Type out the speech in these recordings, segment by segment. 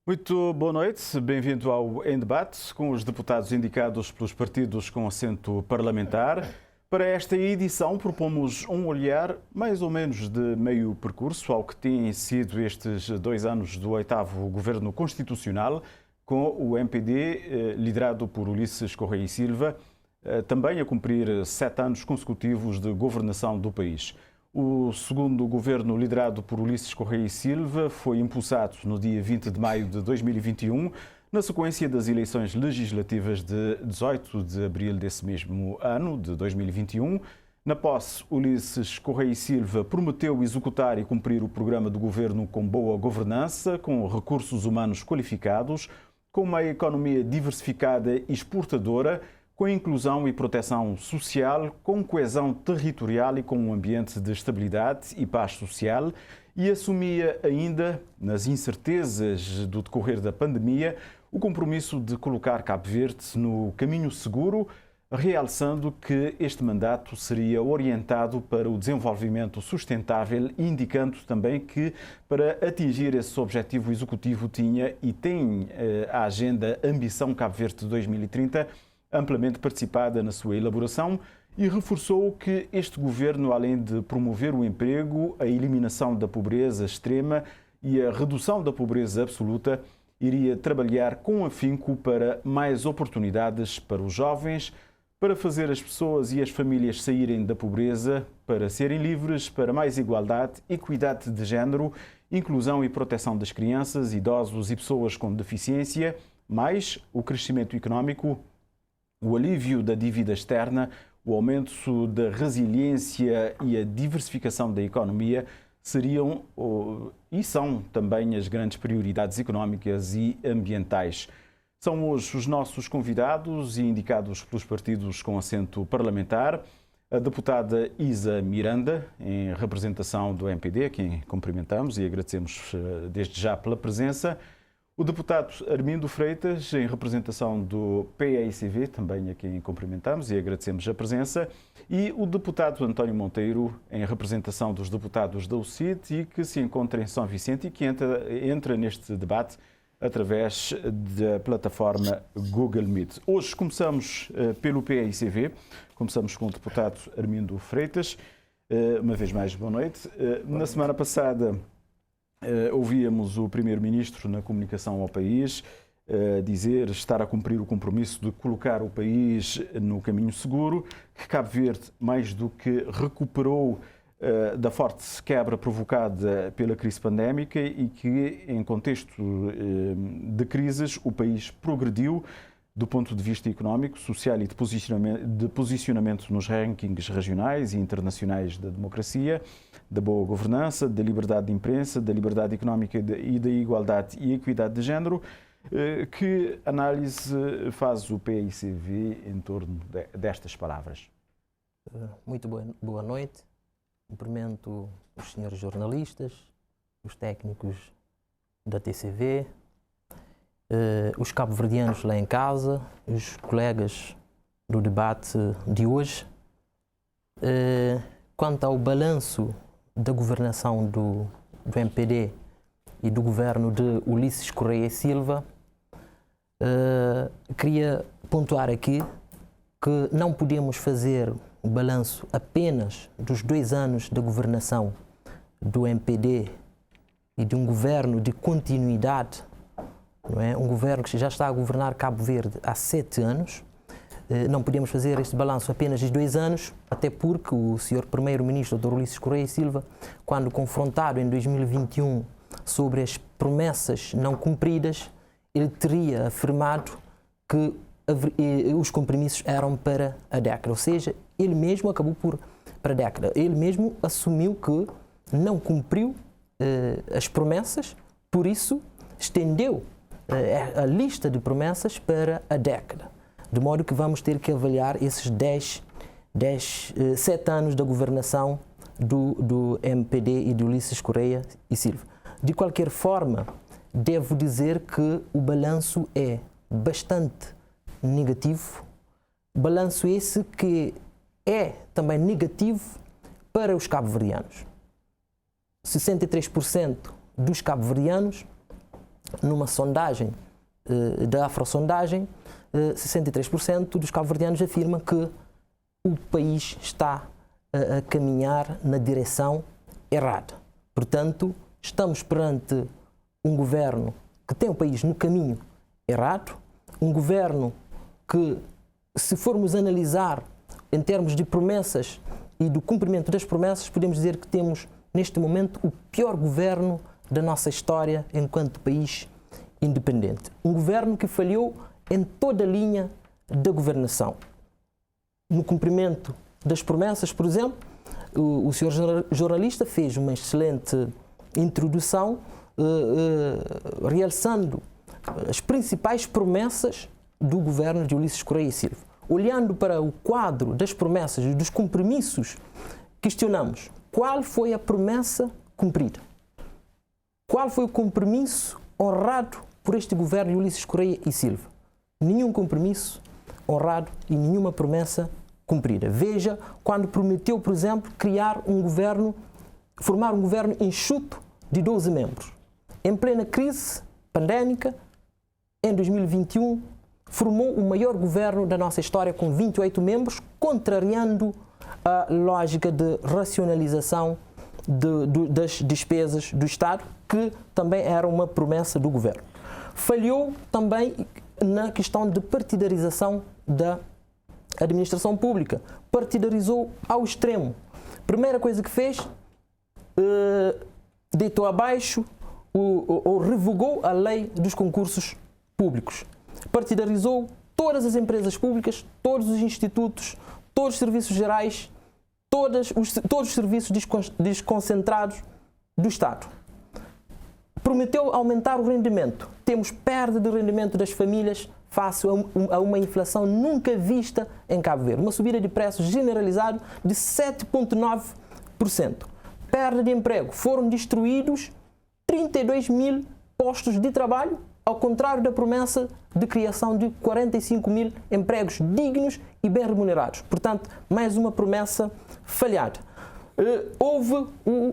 Muito boa noite, bem-vindo ao Em Debate, com os deputados indicados pelos partidos com assento parlamentar. Para esta edição propomos um olhar mais ou menos de meio percurso ao que têm sido estes 2 anos do 8º Governo Constitucional, com o MPD, liderado por Ulisses Correia e Silva, também a cumprir 7 anos consecutivos de governação do país. O segundo governo, liderado por Ulisses Correia e Silva, foi impulsado no dia 20 de maio de 2021, na sequência das eleições legislativas de 18 de abril desse mesmo ano, de 2021. Na posse, Ulisses Correia e Silva prometeu executar e cumprir o programa do governo com boa governança, com recursos humanos qualificados, com uma economia diversificada e exportadora, com inclusão e proteção social, com coesão territorial e com um ambiente de estabilidade e paz social, e assumia ainda, nas incertezas do decorrer da pandemia, o compromisso de colocar Cabo Verde no caminho seguro, realçando que este mandato seria orientado para o desenvolvimento sustentável, indicando também que, para atingir esse objetivo, o Executivo tinha e tem a agenda Ambição Cabo Verde 2030, amplamente participada na sua elaboração, e reforçou que este governo, além de promover o emprego, a eliminação da pobreza extrema e a redução da pobreza absoluta, iria trabalhar com afinco para mais oportunidades para os jovens, para fazer as pessoas e as famílias saírem da pobreza, para serem livres, para mais igualdade, equidade de género, inclusão e proteção das crianças, idosos e pessoas com deficiência, mais o crescimento económico, o alívio da dívida externa, o aumento da resiliência e a diversificação da economia seriam e são também as grandes prioridades económicas e ambientais. São hoje os nossos convidados e indicados pelos partidos com assento parlamentar, a deputada Isa Miranda, em representação do MPD, a quem cumprimentamos e agradecemos desde já pela presença, o deputado Armindo Freitas, em representação do PAICV, também a quem cumprimentamos e agradecemos a presença, e o deputado António Monteiro, em representação dos deputados da UCID e que se encontra em São Vicente e que entra neste debate através da plataforma Google Meet. Hoje começamos pelo PAICV, começamos com o deputado Armindo Freitas. Uma vez mais, boa noite. Na semana passada, ouvíamos o Primeiro-Ministro na comunicação ao país dizer estar a cumprir o compromisso de colocar o país no caminho seguro, que Cabo Verde, mais do que recuperou da forte quebra provocada pela crise pandémica e que, em contexto de crises, o país progrediu do ponto de vista económico, social e de posicionamento nos rankings regionais e internacionais da democracia, da boa governança, da liberdade de imprensa, da liberdade económica e da igualdade e equidade de género. Que análise faz o PAICV em torno destas palavras? Muito boa noite. Cumprimento os senhores jornalistas, os técnicos da TCV, os cabo-verdianos lá em casa, os colegas do debate de hoje. Quanto ao balanço da governação do MPD e do governo de Ulisses Correia e Silva, queria pontuar aqui que não podemos fazer o balanço apenas dos 2 anos de governação do MPD e de um governo de continuidade, não é? Um governo que já está a governar Cabo Verde há 7 anos. Não podemos fazer este balanço apenas de 2 anos, até porque o Sr. Primeiro-Ministro, Dr. Ulisses Correia e Silva, quando confrontado em 2021 sobre as promessas não cumpridas, ele teria afirmado que os compromissos eram para a década, ou seja, ele mesmo acabou para a década. Ele mesmo assumiu que não cumpriu as promessas, por isso estendeu a lista de promessas para a década. De modo que vamos ter que avaliar esses 7 anos da governação do MPD e de Ulisses Correia e Silva. De qualquer forma, devo dizer que o balanço é bastante negativo. Balanço esse que é também negativo para os cabo-verdianos. 63% dos cabo-verdianos numa sondagem da Afrosondagem, 63% dos cabo-verdianos afirmam que o país está a caminhar na direção errada. Portanto, estamos perante um governo que tem o país no caminho errado, um governo que, se formos analisar em termos de promessas e do cumprimento das promessas, podemos dizer que temos, neste momento, o pior governo da nossa história enquanto país independente. Um governo que falhou em toda a linha da governação. No cumprimento das promessas, por exemplo, o senhor jornalista fez uma excelente introdução, realçando as principais promessas do governo de Ulisses Correia e Silva. Olhando para o quadro das promessas e dos compromissos, questionamos qual foi a promessa cumprida? Qual foi o compromisso honrado por este governo de Ulisses Correia e Silva? Nenhum compromisso honrado e nenhuma promessa cumprida. Veja quando prometeu, por exemplo, formar um governo enxuto de 12 membros. Em plena crise pandémica, em 2021, formou o maior governo da nossa história com 28 membros, contrariando a lógica de racionalização das despesas do Estado, que também era uma promessa do governo. Falhou também na questão de partidarização da administração pública. Partidarizou ao extremo. Primeira coisa que fez, deitou abaixo ou revogou a lei dos concursos públicos. Partidarizou todas as empresas públicas, todos os institutos, todos os serviços gerais, todos os serviços desconcentrados do Estado. Prometeu aumentar o rendimento. Temos perda de rendimento das famílias face a uma inflação nunca vista em Cabo Verde. Uma subida de preços generalizada de 7,9%. Perda de emprego. Foram destruídos 32 mil postos de trabalho, ao contrário da promessa de criação de 45 mil empregos dignos e bem remunerados. Portanto, mais uma promessa falhada. Houve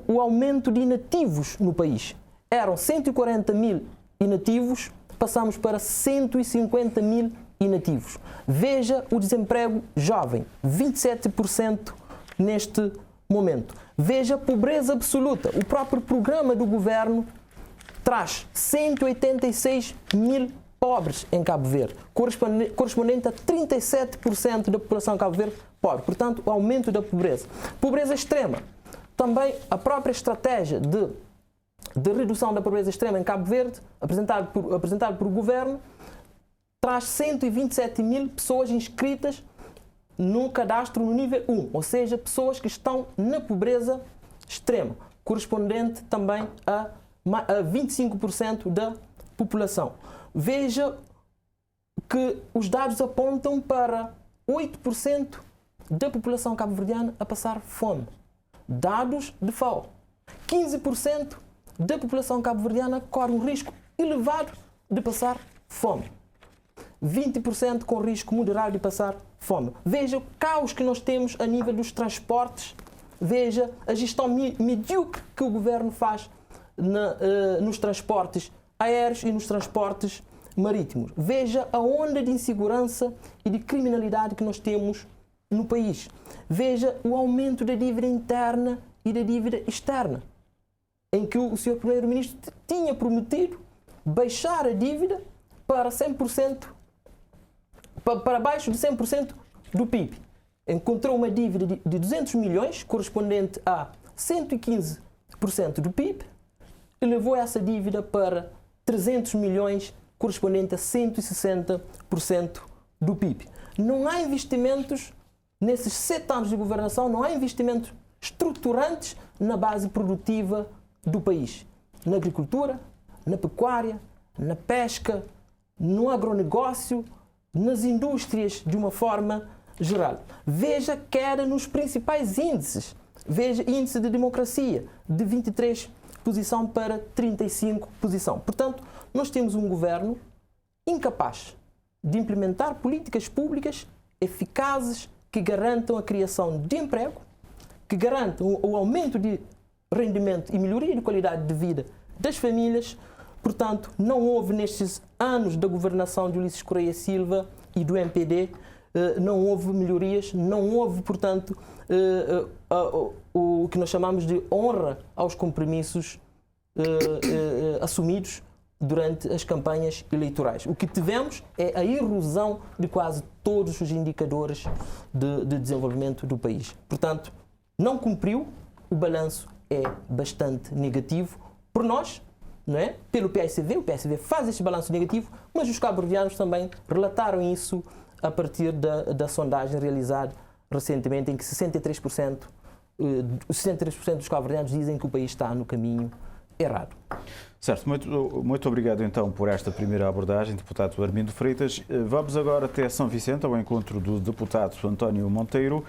o aumento de inativos no país. Eram 140 mil inativos, passamos para 150 mil inativos. Veja o desemprego jovem, 27% neste momento. Veja a pobreza absoluta. O próprio programa do governo traz 186 mil pobres em Cabo Verde, correspondente a 37% da população Cabo Verde pobre. Portanto, o aumento da pobreza. Pobreza extrema. Também a própria estratégia de redução da pobreza extrema em Cabo Verde, apresentado por o governo, traz 127 mil pessoas inscritas no cadastro no nível 1, ou seja, pessoas que estão na pobreza extrema, correspondente também a 25% da população. Veja que os dados apontam para 8% da população cabo-verdiana a passar fome. Dados de FAO. 15% da população cabo-verdiana corre um risco elevado de passar fome. 20% com risco moderado de passar fome. Veja o caos que nós temos a nível dos transportes. Veja a gestão medíocre que o governo faz nos transportes aéreos e nos transportes marítimos. Veja a onda de insegurança e de criminalidade que nós temos no país. Veja o aumento da dívida interna e da dívida externa, em que o Sr. Primeiro-Ministro tinha prometido baixar a dívida para 100%, para baixo de 100% do PIB. Encontrou uma dívida de 200 milhões, correspondente a 115% do PIB, e levou essa dívida para 300 milhões, correspondente a 160% do PIB. Não há investimentos, nesses 7 anos de governação, não há investimentos estruturantes na base produtiva do país. Na agricultura, na pecuária, na pesca, no agronegócio, nas indústrias de uma forma geral. Veja queda nos principais índices. Veja índice de democracia, de 23 posição para 35 posição. Portanto, nós temos um governo incapaz de implementar políticas públicas eficazes que garantam a criação de emprego, que garantam o aumento de rendimento e melhoria de qualidade de vida das famílias. Portanto, não houve nestes anos da governação de Ulisses Correia Silva e do MPD, não houve melhorias, não houve, portanto, o que nós chamamos de honra aos compromissos assumidos durante as campanhas eleitorais. O que tivemos é a erosão de quase todos os indicadores de desenvolvimento do país. Portanto, não cumpriu, o balanço é bastante negativo por nós, não é? Pelo PSV, o PSV faz este balanço negativo, mas os cabo-verdianos também relataram isso a partir da sondagem realizada recentemente, em que 63% dos cabo-verdianos dizem que o país está no caminho errado. Certo, muito obrigado então por esta primeira abordagem, deputado Armindo Freitas. Vamos agora até São Vicente, ao encontro do deputado António Monteiro.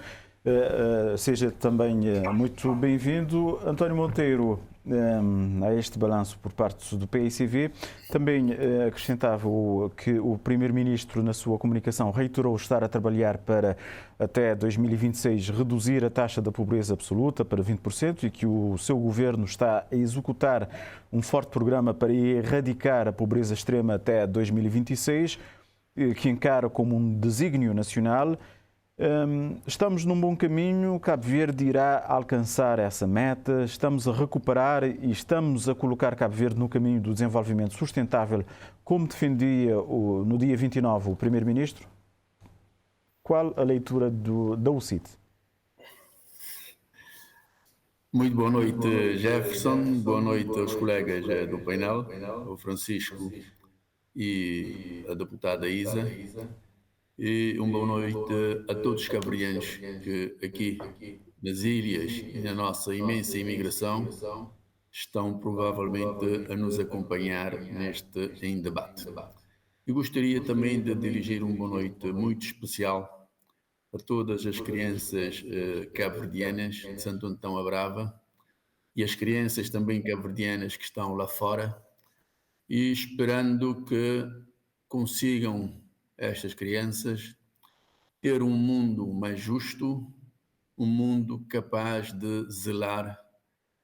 Seja também muito bem-vindo. António Monteiro, a este balanço por parte do PICV, também acrescentava que o Primeiro-Ministro, na sua comunicação, reiterou estar a trabalhar para, até 2026, reduzir a taxa da pobreza absoluta para 20% e que o seu governo está a executar um forte programa para erradicar a pobreza extrema até 2026, que encara como um desígnio nacional. Estamos num bom caminho, Cabo Verde irá alcançar essa meta, estamos a recuperar e estamos a colocar Cabo Verde no caminho do desenvolvimento sustentável, como defendia no dia 29 o Primeiro-Ministro? Qual a leitura da UCIT? Muito boa noite, Jefferson, boa noite aos colegas do painel, o Francisco e a deputada Isa. E uma boa noite a todos os cabo-verdianos que aqui nas ilhas e na nossa imensa imigração estão provavelmente a nos acompanhar neste em debate. Eu gostaria também de dirigir uma boa noite muito especial a todas as crianças cabo-verdianas de Santo Antão a Brava e as crianças também cabo-verdianas que estão lá fora, e esperando que consigam estas crianças ter um mundo mais justo, um mundo capaz de zelar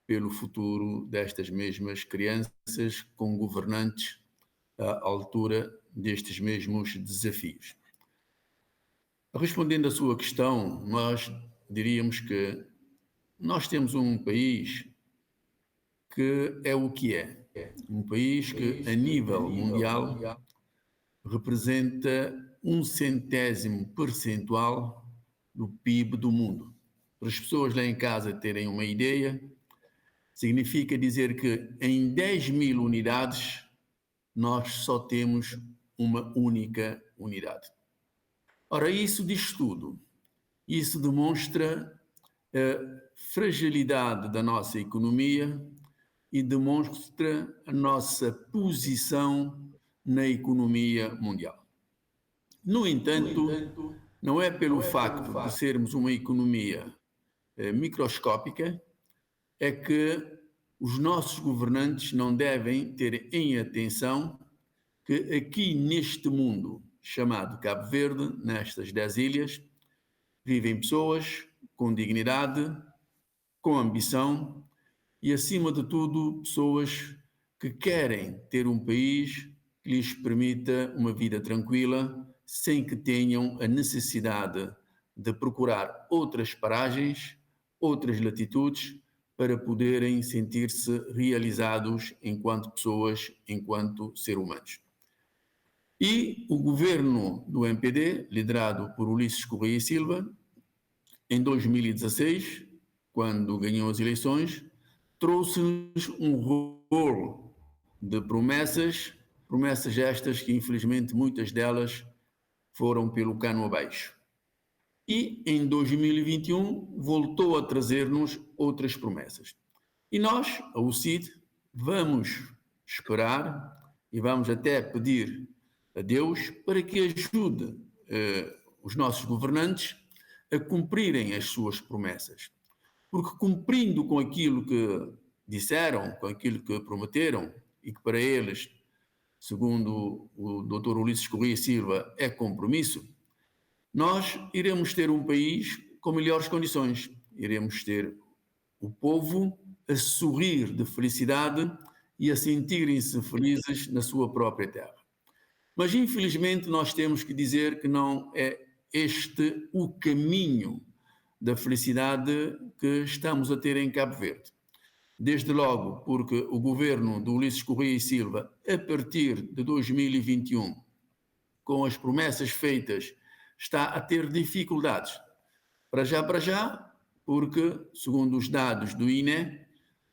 pelo futuro destas mesmas crianças, com governantes à altura destes mesmos desafios. Respondendo à sua questão, nós diríamos que nós temos um país que é o que é. Um país que, a nível mundial, representa 0,1% do PIB do mundo. Para as pessoas lá em casa terem uma ideia, significa dizer que em 10.000 unidades nós só temos uma única unidade. Ora, isso diz tudo. Isso demonstra a fragilidade da nossa economia e demonstra a nossa posição na economia mundial. No entanto, não é pelo facto de sermos uma economia microscópica é que os nossos governantes não devem ter em atenção que aqui neste mundo chamado Cabo Verde, nestas 10 ilhas, vivem pessoas com dignidade, com ambição e, acima de tudo, pessoas que querem ter um país que lhes permita uma vida tranquila, sem que tenham a necessidade de procurar outras paragens, outras latitudes, para poderem sentir-se realizados enquanto pessoas, enquanto seres humanos. E o governo do MPD, liderado por Ulisses Correia Silva, em 2016, quando ganhou as eleições, trouxe-nos um rolo de promessas estas que, infelizmente, muitas delas foram pelo cano abaixo. E, em 2021, voltou a trazer-nos outras promessas. E nós, a UCIT, vamos esperar e vamos até pedir a Deus para que ajude os nossos governantes a cumprirem as suas promessas. Porque cumprindo com aquilo que disseram, com aquilo que prometeram, e que para eles, segundo o Dr. Ulisses Correia Silva, é compromisso, nós iremos ter um país com melhores condições. Iremos ter o povo a sorrir de felicidade e a sentirem-se felizes na sua própria terra. Mas, infelizmente, nós temos que dizer que não é este o caminho da felicidade que estamos a ter em Cabo Verde. Desde logo porque o governo do Ulisses Correia e Silva, a partir de 2021, com as promessas feitas, está a ter dificuldades. Para já, porque, segundo os dados do INE,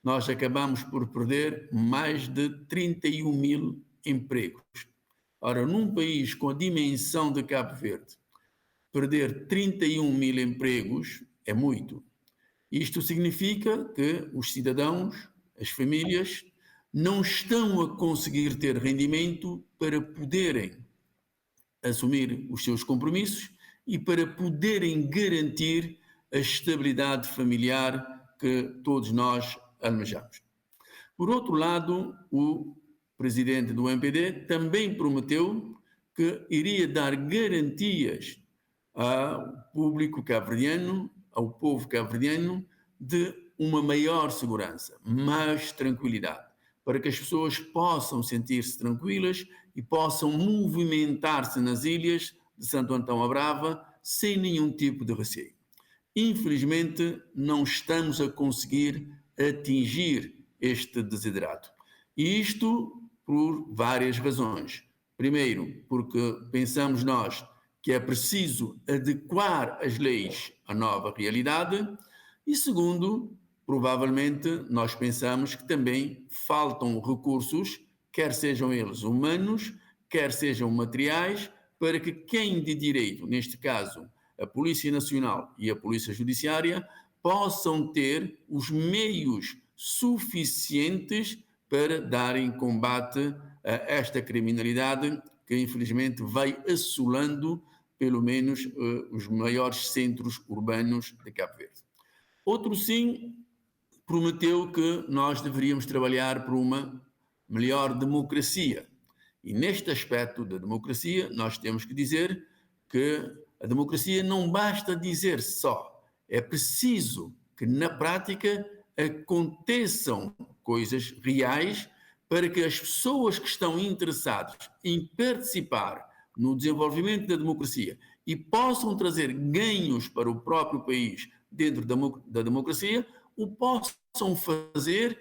nós acabamos por perder mais de 31 mil empregos. Ora, num país com a dimensão de Cabo Verde, perder 31 mil empregos é muito. Isto significa que os cidadãos, as famílias, não estão a conseguir ter rendimento para poderem assumir os seus compromissos e para poderem garantir a estabilidade familiar que todos nós almejamos. Por outro lado, o presidente do MPD também prometeu que iria dar garantias ao público cabo-verdiano, ao povo cabo-verdiano, de uma maior segurança, mais tranquilidade, para que as pessoas possam sentir-se tranquilas e possam movimentar-se nas ilhas de Santo Antão à Brava sem nenhum tipo de receio. Infelizmente, não estamos a conseguir atingir este desiderato. E isto por várias razões. Primeiro, porque pensamos nós que é preciso adequar as leis à nova realidade. E segundo, provavelmente nós pensamos que também faltam recursos, quer sejam eles humanos, quer sejam materiais, para que quem de direito, neste caso a Polícia Nacional e a Polícia Judiciária, possam ter os meios suficientes para darem combate a esta criminalidade que infelizmente vai assolando pelo menos os maiores centros urbanos de Cabo Verde. Outro sim prometeu que nós deveríamos trabalhar por uma melhor democracia. E neste aspecto da democracia, nós temos que dizer que a democracia não basta dizer só. É preciso que na prática aconteçam coisas reais para que as pessoas que estão interessadas em participar no desenvolvimento da democracia e possam trazer ganhos para o próprio país dentro da democracia, o possam fazer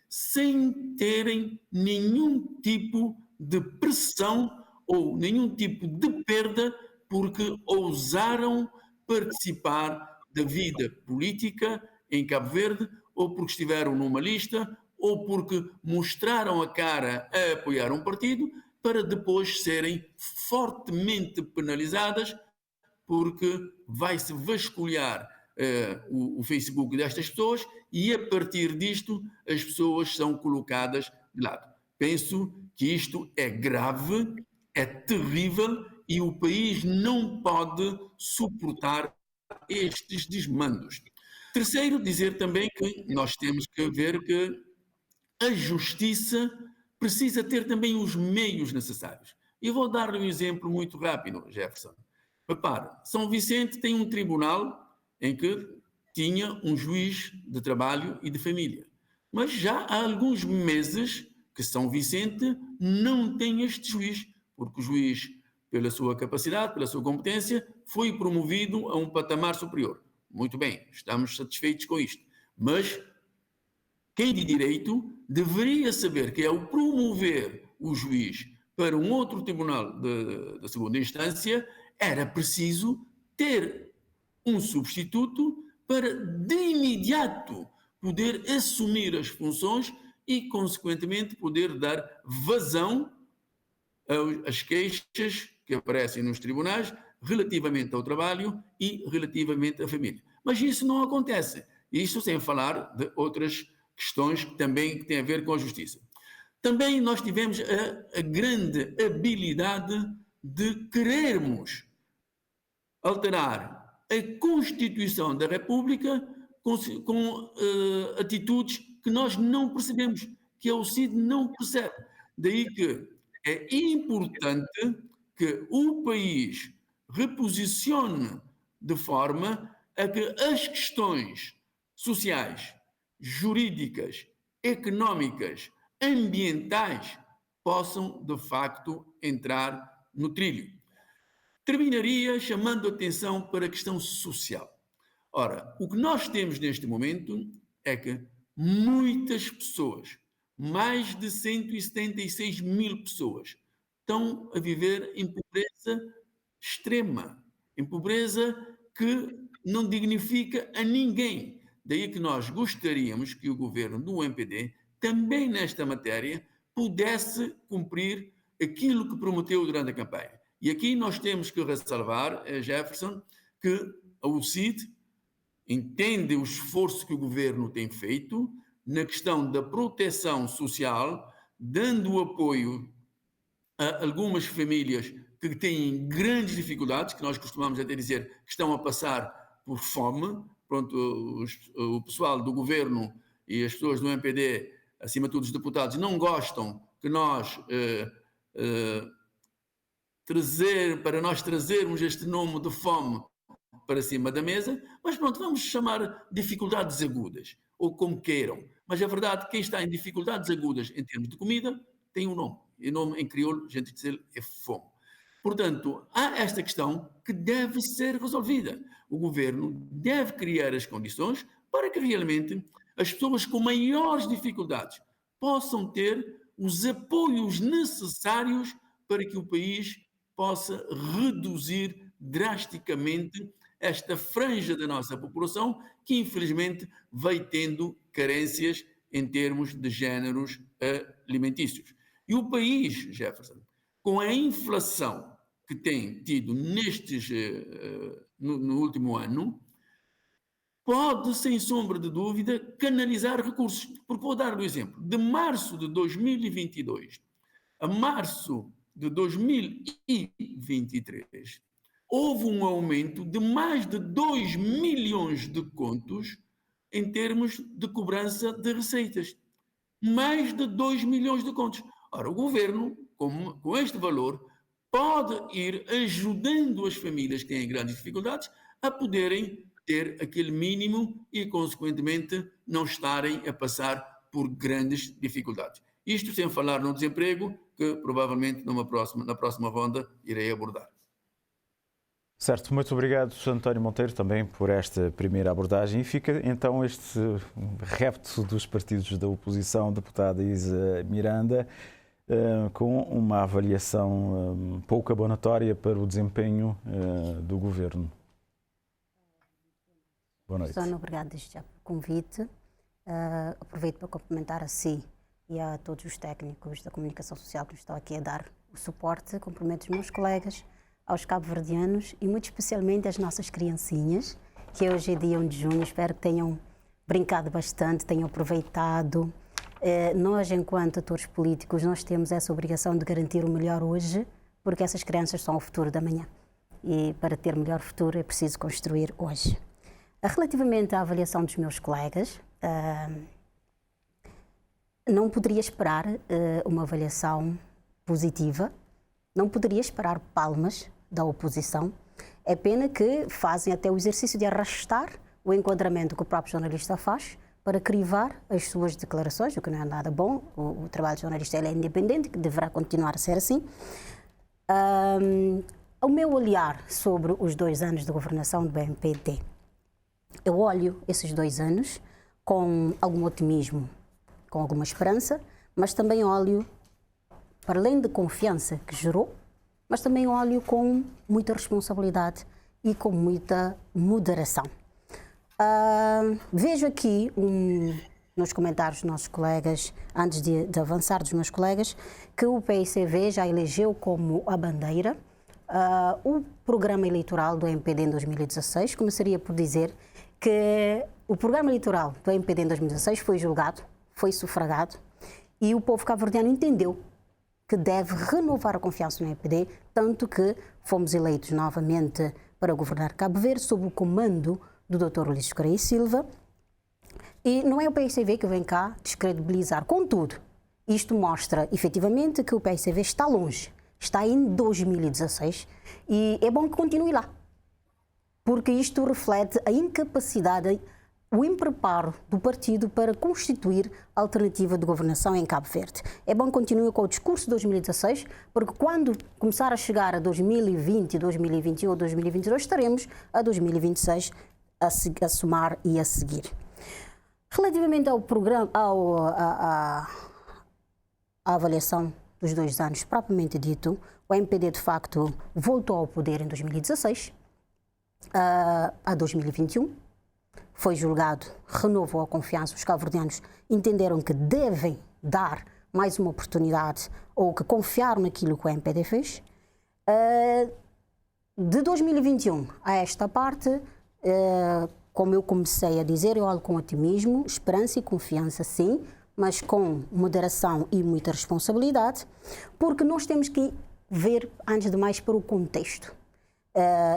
sem terem nenhum tipo de pressão ou nenhum tipo de perda porque ousaram participar da vida política em Cabo Verde, ou porque estiveram numa lista, ou porque mostraram a cara a apoiar um partido, para depois serem fortemente penalizadas, porque vai-se vasculhar o Facebook destas pessoas e, a partir disto, as pessoas são colocadas de lado. Penso que isto é grave, é terrível e o país não pode suportar estes desmandos. Terceiro, dizer também que nós temos que ver que a justiça precisa ter também os meios necessários. E vou dar-lhe um exemplo muito rápido, Jefferson. Repare, São Vicente tem um tribunal em que tinha um juiz de trabalho e de família. Mas já há alguns meses que São Vicente não tem este juiz, porque o juiz, pela sua capacidade, pela sua competência, foi promovido a um patamar superior. Muito bem, estamos satisfeitos com isto. Mas quem de direito deveria saber que, ao promover o juiz para um outro tribunal de segunda instância, era preciso ter um substituto para, de imediato, poder assumir as funções e, consequentemente, poder dar vazão às queixas que aparecem nos tribunais relativamente ao trabalho e relativamente à família. Mas isso não acontece. Isso sem falar de outras questões que também têm a ver com a justiça. Também nós tivemos a grande habilidade de querermos alterar a Constituição da República com atitudes que nós não percebemos, que o CID não percebe. Daí que é importante que o país reposicione de forma a que as questões sociais, jurídicas, económicas, ambientais possam, de facto, entrar no trilho. Terminaria chamando a atenção para a questão social. Ora, o que nós temos neste momento é que muitas pessoas, mais de 176 mil pessoas, estão a viver em pobreza extrema, em pobreza que não dignifica a ninguém. Daí que nós gostaríamos que o governo do MPD, também nesta matéria, pudesse cumprir aquilo que prometeu durante a campanha. E aqui nós temos que ressalvar, Jefferson, que a UCID entende o esforço que o governo tem feito na questão da proteção social, dando apoio a algumas famílias que têm grandes dificuldades, que nós costumamos até dizer que estão a passar por fome. Pronto, o pessoal do governo e as pessoas do MPD, acima de tudo os deputados, não gostam que nós trazermos este nome de fome para cima da mesa, mas pronto, vamos chamar dificuldades agudas, ou como queiram. Mas é verdade, quem está em dificuldades agudas em termos de comida tem um nome. E o nome em crioulo, a gente diz, é fome. Portanto, há esta questão que deve ser resolvida. O governo deve criar as condições para que realmente as pessoas com maiores dificuldades possam ter os apoios necessários para que o país possa reduzir drasticamente esta franja da nossa população que, infelizmente, vai tendo carências em termos de géneros alimentícios. E o país, Jefferson, com a inflação que tem tido no último ano, pode, sem sombra de dúvida, canalizar recursos. Porque vou dar um exemplo. De março de 2022 a março de 2023, houve um aumento de mais de 2 milhões de contos em termos de cobrança de receitas. Mais de 2 milhões de contos. Ora, o governo, com este valor, pode ir ajudando as famílias que têm grandes dificuldades a poderem ter aquele mínimo e, consequentemente, não estarem a passar por grandes dificuldades. Isto sem falar no desemprego, que provavelmente na próxima ronda irei abordar. Certo, muito obrigado, António Monteiro, também por esta primeira abordagem. E fica então este repto dos partidos da oposição, deputada Isa Miranda, com uma avaliação pouco abonatória para o desempenho do governo. Boa noite. Susana, obrigada desde já pelo convite. Aproveito para cumprimentar a si e a todos os técnicos da comunicação social que nos estão aqui a dar o suporte. Cumprimento os meus colegas, aos cabo-verdianos e muito especialmente às nossas criancinhas, que hoje é dia 1 de junho, espero que tenham brincado bastante, tenham aproveitado. Nós, enquanto atores políticos, nós temos essa obrigação de garantir o melhor hoje, porque essas crianças são o futuro da manhã. E para ter melhor futuro é preciso construir hoje. Relativamente à avaliação dos meus colegas, não poderia esperar uma avaliação positiva, não poderia esperar palmas da oposição. É pena que fazem até o exercício de arrastar o enquadramento que o próprio jornalista faz para crivar as suas declarações, o que não é nada bom. O trabalho do jornalista é independente, que deverá continuar a ser assim. O meu olhar sobre os 2 anos de governação do MPD, eu olho esses 2 anos com algum otimismo, com alguma esperança, mas também olho, para além de confiança que gerou, mas também olho com muita responsabilidade e com muita moderação. Vejo aqui, nos comentários dos nossos colegas, antes de avançar dos meus colegas, que o PICV já elegeu como a bandeira o programa eleitoral do MPD em 2016. Começaria por dizer que o programa eleitoral do MPD em 2016 foi julgado, foi sufragado, e o povo cabo-verdiano entendeu que deve renovar a confiança no MPD, tanto que fomos eleitos novamente para governar Cabo Verde sob o comando do Dr. Ulisses Correia Silva. E não é o PICV que vem cá descredibilizar. Contudo, isto mostra efetivamente que o PICV está longe, está em 2016, e é bom que continue lá, porque isto reflete a incapacidade o impreparo do partido para constituir a alternativa de governação em Cabo Verde. É bom continuar com o discurso de 2016, porque quando começar a chegar a 2020, 2021 ou 2022, estaremos a 2026 a somar e a seguir. Relativamente ao programa, à avaliação dos 2 anos propriamente dito, o MPD de facto voltou ao poder em 2016, a 2021, foi julgado, renovou a confiança, os cabo-verdianos entenderam que devem dar mais uma oportunidade ou que confiaram naquilo que o MPD fez. De 2021 a esta parte, como eu comecei a dizer, eu olho com otimismo, esperança e confiança, sim, mas com moderação e muita responsabilidade, porque nós temos que ver, antes de mais, para o contexto.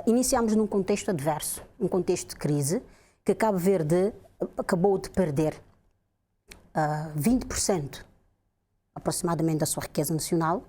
Iniciamos num contexto adverso, um contexto de crise, que Cabo Verde acabou de perder 20% aproximadamente da sua riqueza nacional.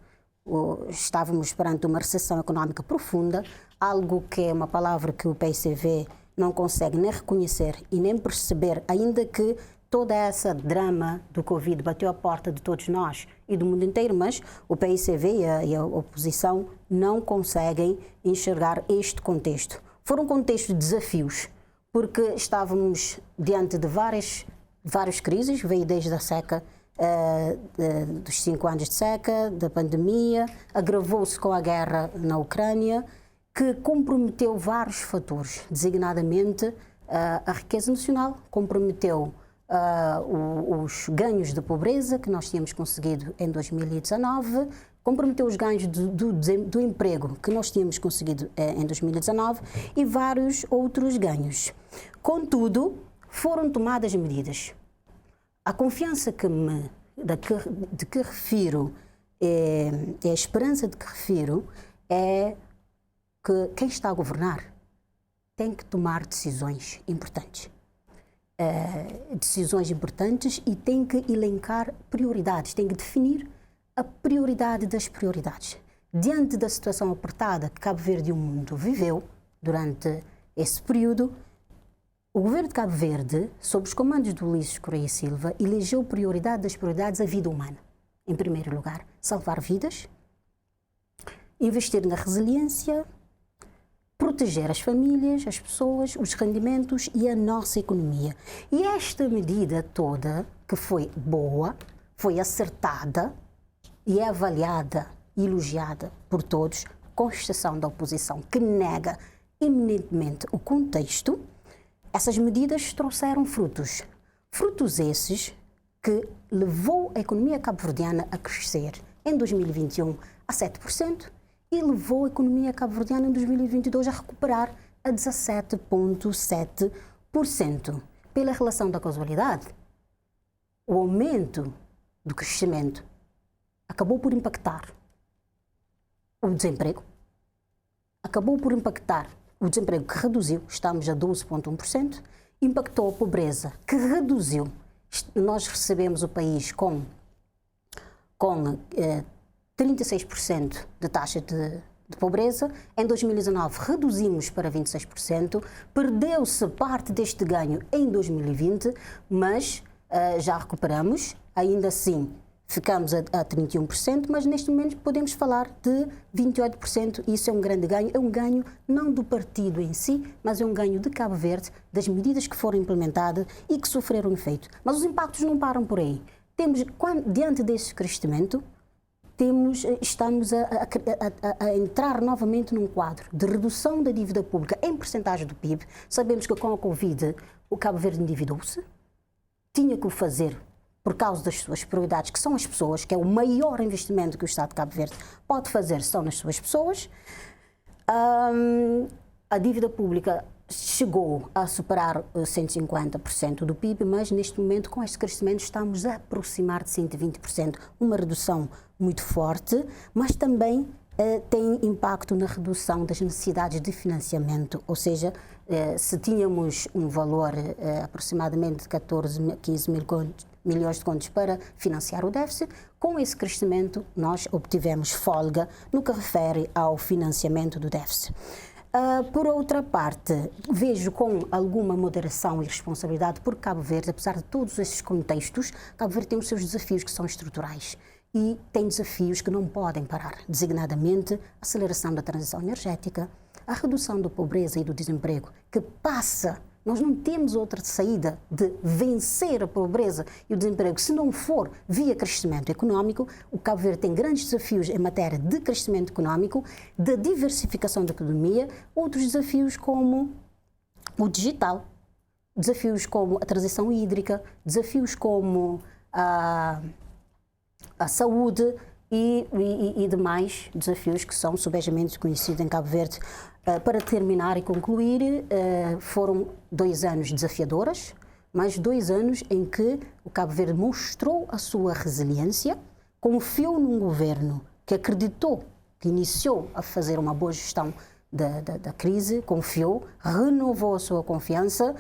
Estávamos perante uma recessão económica profunda, algo que é uma palavra que o PICV não consegue nem reconhecer e nem perceber, ainda que toda essa drama do Covid bateu à porta de todos nós e do mundo inteiro, mas o PICV e a oposição não conseguem enxergar este contexto. Foram contextos de desafios, porque estávamos diante de várias crises, veio desde a seca, dos 5 anos de seca, da pandemia, agravou-se com a guerra na Ucrânia, que comprometeu vários fatores, designadamente a riqueza nacional, comprometeu os ganhos de pobreza que nós tínhamos conseguido em 2019, comprometeu os ganhos do emprego que nós tínhamos conseguido em 2019 e vários outros ganhos. Contudo, foram tomadas medidas. A confiança de que refiro, a esperança de que refiro, é que quem está a governar tem que tomar decisões importantes. E tem que elencar prioridades, tem que definir a prioridade das prioridades. Diante da situação apertada que Cabo Verde e o mundo viveu durante esse período, o governo de Cabo Verde, sob os comandos do Ulisses Correia Silva, elegeu prioridade das prioridades a vida humana. Em primeiro lugar, salvar vidas, investir na resiliência, proteger as famílias, as pessoas, os rendimentos e a nossa economia. E esta medida toda, que foi boa, foi acertada e é avaliada e elogiada por todos, com exceção da oposição, que nega eminentemente o contexto, essas medidas trouxeram frutos. Frutos esses que levou a economia cabo-verdiana a crescer em 2021 a 7%, e levou a economia cabo-verdiana em 2022 a recuperar a 17,7%. Pela relação da causalidade, o aumento do crescimento acabou por impactar o desemprego, que reduziu, estamos a 12,1%, impactou a pobreza, que reduziu. Nós recebemos o país com 36% de taxa de pobreza. Em 2019 reduzimos para 26%, perdeu-se parte deste ganho em 2020, mas já recuperamos, ainda assim ficamos a 31%, mas neste momento podemos falar de 28%, e isso é um grande ganho, é um ganho não do partido em si, mas é um ganho de Cabo Verde, das medidas que foram implementadas e que sofreram efeito. Mas os impactos não param por aí. Diante desse crescimento, estamos a entrar novamente num quadro de redução da dívida pública em percentagem do PIB. Sabemos que com a Covid o Cabo Verde endividou-se, tinha que o fazer por causa das suas prioridades, que são as pessoas, que é o maior investimento que o Estado de Cabo Verde pode fazer, são nas suas pessoas. A dívida pública chegou a superar 150% do PIB, mas neste momento, com este crescimento, estamos a aproximar de 120%. Uma redução muito forte, mas também tem impacto na redução das necessidades de financiamento, ou seja, se tínhamos um valor aproximadamente de 15 milhões de contos para financiar o déficit, com esse crescimento nós obtivemos folga no que refere ao financiamento do déficit. Por outra parte, vejo com alguma moderação e responsabilidade, porque Cabo Verde, apesar de todos esses contextos, Cabo Verde tem os seus desafios que são estruturais e tem desafios que não podem parar, designadamente a aceleração da transição energética, a redução da pobreza e do desemprego, que passa. Nós não temos outra saída de vencer a pobreza e o desemprego se não for via crescimento económico. O Cabo Verde tem grandes desafios em matéria de crescimento económico, de diversificação da economia, outros desafios como o digital, desafios como a transição hídrica, desafios como a saúde e demais desafios que são subejamente conhecidos em Cabo Verde. Para terminar e concluir, foram 2 anos desafiadores, mas 2 anos em que o Cabo Verde mostrou a sua resiliência, confiou num governo que acreditou, que iniciou a fazer uma boa gestão da crise, confiou, renovou a sua confiança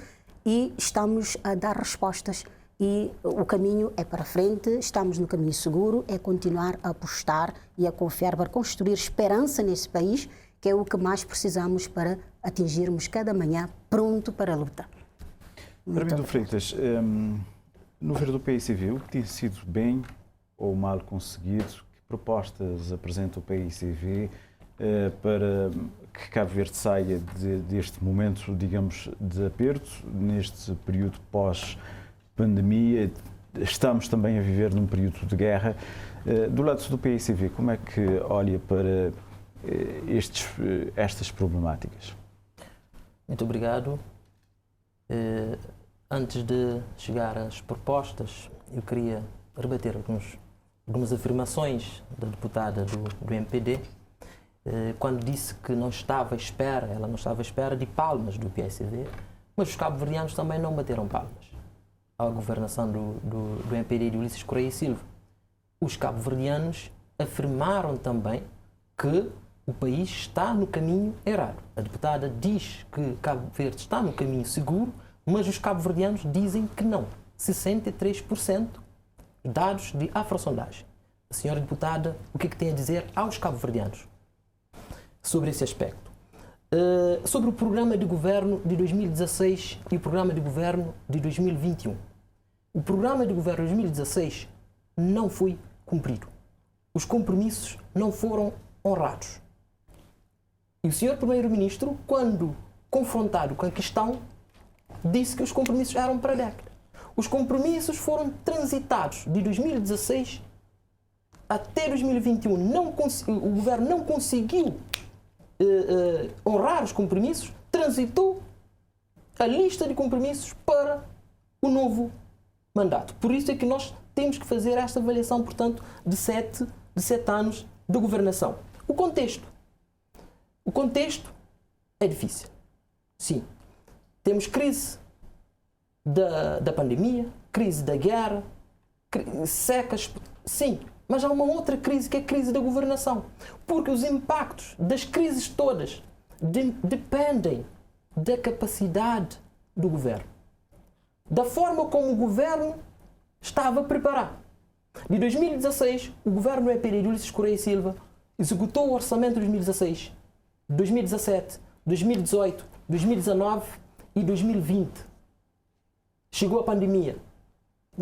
e estamos a dar respostas. E o caminho é para frente, estamos no caminho seguro, é continuar a apostar e a confiar para construir esperança nesse país, que é o que mais precisamos para atingirmos cada manhã pronto para a luta. Armindo Freitas, no ver do PICV, o que tem sido bem ou mal conseguido? Que propostas apresenta o PICV para que Cabo Verde saia deste momento, digamos, de aperto, neste período pós-pandemia? Estamos também a viver num período de guerra. Do lado do PICV, como é que olha para estas problemáticas? Muito obrigado. Antes de chegar às propostas, eu queria rebater algumas afirmações da deputada do MPD, quando disse que não estava à espera, ela não estava à espera de palmas do PICV, mas os cabo-verdianos também não bateram palmas à governação do MPD de Ulisses Correia e Silva. Os cabo-verdianos afirmaram também que o país está no caminho errado. A deputada diz que Cabo Verde está no caminho seguro, mas os cabo-verdianos dizem que não. 63% dados de afrosondagem. A senhora deputada, o que é que tem a dizer aos cabo-verdianos sobre esse aspecto? Sobre o programa de governo de 2016 e o programa de governo de 2021. O programa de governo de 2016 não foi cumprido. Os compromissos não foram honrados. E o senhor primeiro-ministro, quando confrontado com a questão, disse que os compromissos eram para a década. Os compromissos foram transitados de 2016 até 2021. O governo não conseguiu honrar os compromissos, transitou a lista de compromissos para o novo mandato. Por isso é que nós temos que fazer esta avaliação, portanto, de 7 anos de governação. O contexto é difícil. Sim. Temos crise da pandemia, crise da guerra, secas, sim. Mas há uma outra crise, que é a crise da governação. Porque os impactos das crises todas dependem da capacidade do governo. Da forma como o governo estava preparado. De 2016, o governo do MPD de Ulisses Correia e Silva executou o orçamento de 2016, 2017, 2018, 2019 e 2020. Chegou a pandemia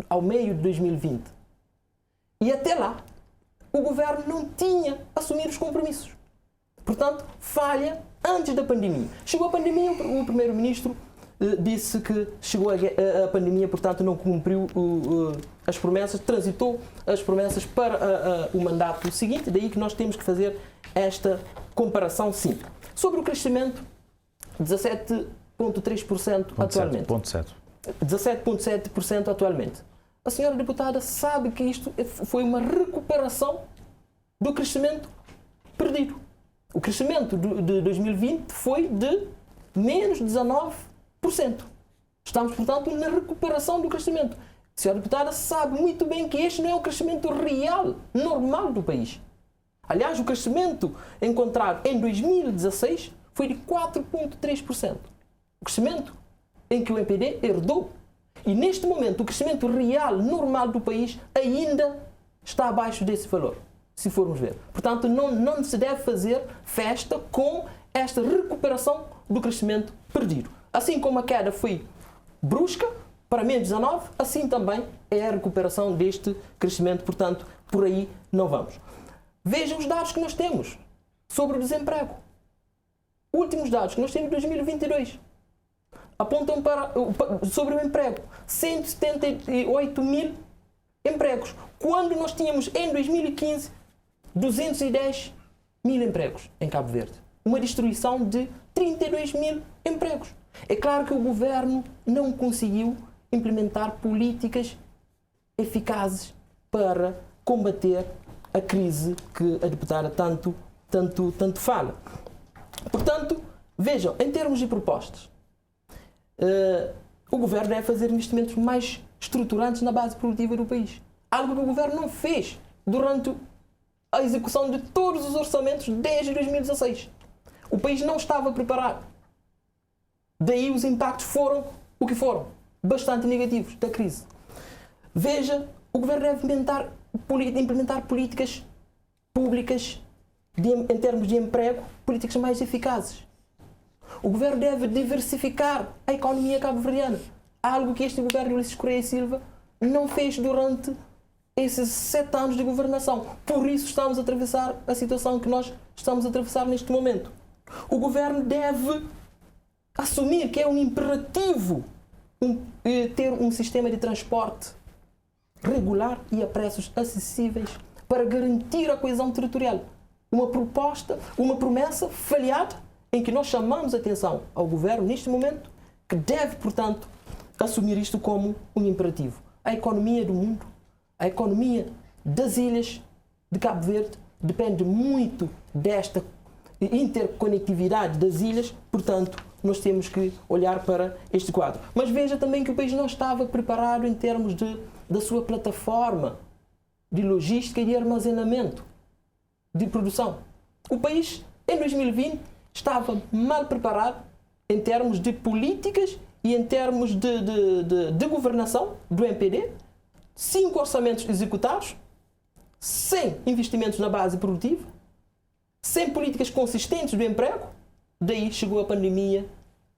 ao meio de 2020. E até lá, o governo não tinha assumido os compromissos. Portanto, falha antes da pandemia. Chegou a pandemia, o primeiro-ministro disse que chegou a pandemia, portanto, não cumpriu as promessas, transitou as promessas para o mandato seguinte. Daí que nós temos que fazer esta comparação, sim. Sobre o crescimento, 17,3% atualmente. 17,7% atualmente. A senhora deputada sabe que isto foi uma recuperação do crescimento perdido. O crescimento de 2020 foi de menos 19%. Estamos, portanto, na recuperação do crescimento. A senhora deputada sabe muito bem que este não é o crescimento real, normal do país. Aliás, o crescimento encontrado em 2016 foi de 4,3%. O crescimento em que o MPD herdou. E neste momento o crescimento real, normal do país ainda está abaixo desse valor, se formos ver. Portanto, não se deve fazer festa com esta recuperação do crescimento perdido. Assim como a queda foi brusca, para menos 19, assim também é a recuperação deste crescimento, portanto, por aí não vamos. Vejam os dados que nós temos sobre o desemprego. Últimos dados que nós temos de 2022 apontam sobre o emprego, 178 mil empregos, quando nós tínhamos em 2015 210 mil empregos em Cabo Verde. Uma destruição de 32 mil empregos. É claro que o governo não conseguiu implementar políticas eficazes para combater a crise que a deputada tanto fala. Portanto, vejam, em termos de propostas, o governo deve fazer investimentos mais estruturantes na base produtiva do país. Algo que o governo não fez durante a execução de todos os orçamentos desde 2016. O país não estava preparado. Daí os impactos foram o que foram, bastante negativos da crise. Veja, o governo deve implementar políticas públicas em termos de emprego, políticas mais eficazes. O governo deve diversificar a economia cabo-verdiana, algo que este governo de Ulisses Correia e Silva não fez durante esses 7 anos de governação. Por isso estamos a atravessar a situação que nós estamos a atravessar neste momento. O governo deve assumir que é um imperativo ter um sistema de transporte regular e a preços acessíveis para garantir a coesão territorial. Uma promessa falhada em que nós chamamos a atenção ao governo neste momento, que deve, portanto, assumir isto como um imperativo. A economia do mundo, a economia das ilhas de Cabo Verde depende muito desta interconectividade das ilhas, portanto, nós temos que olhar para este quadro. Mas veja também que o país não estava preparado em termos da sua plataforma de logística e de armazenamento de produção. O país, em 2020, estava mal preparado em termos de políticas e em termos de governação do MPD, 5 orçamentos executados, sem investimentos na base produtiva, sem políticas consistentes do emprego. Daí chegou a pandemia,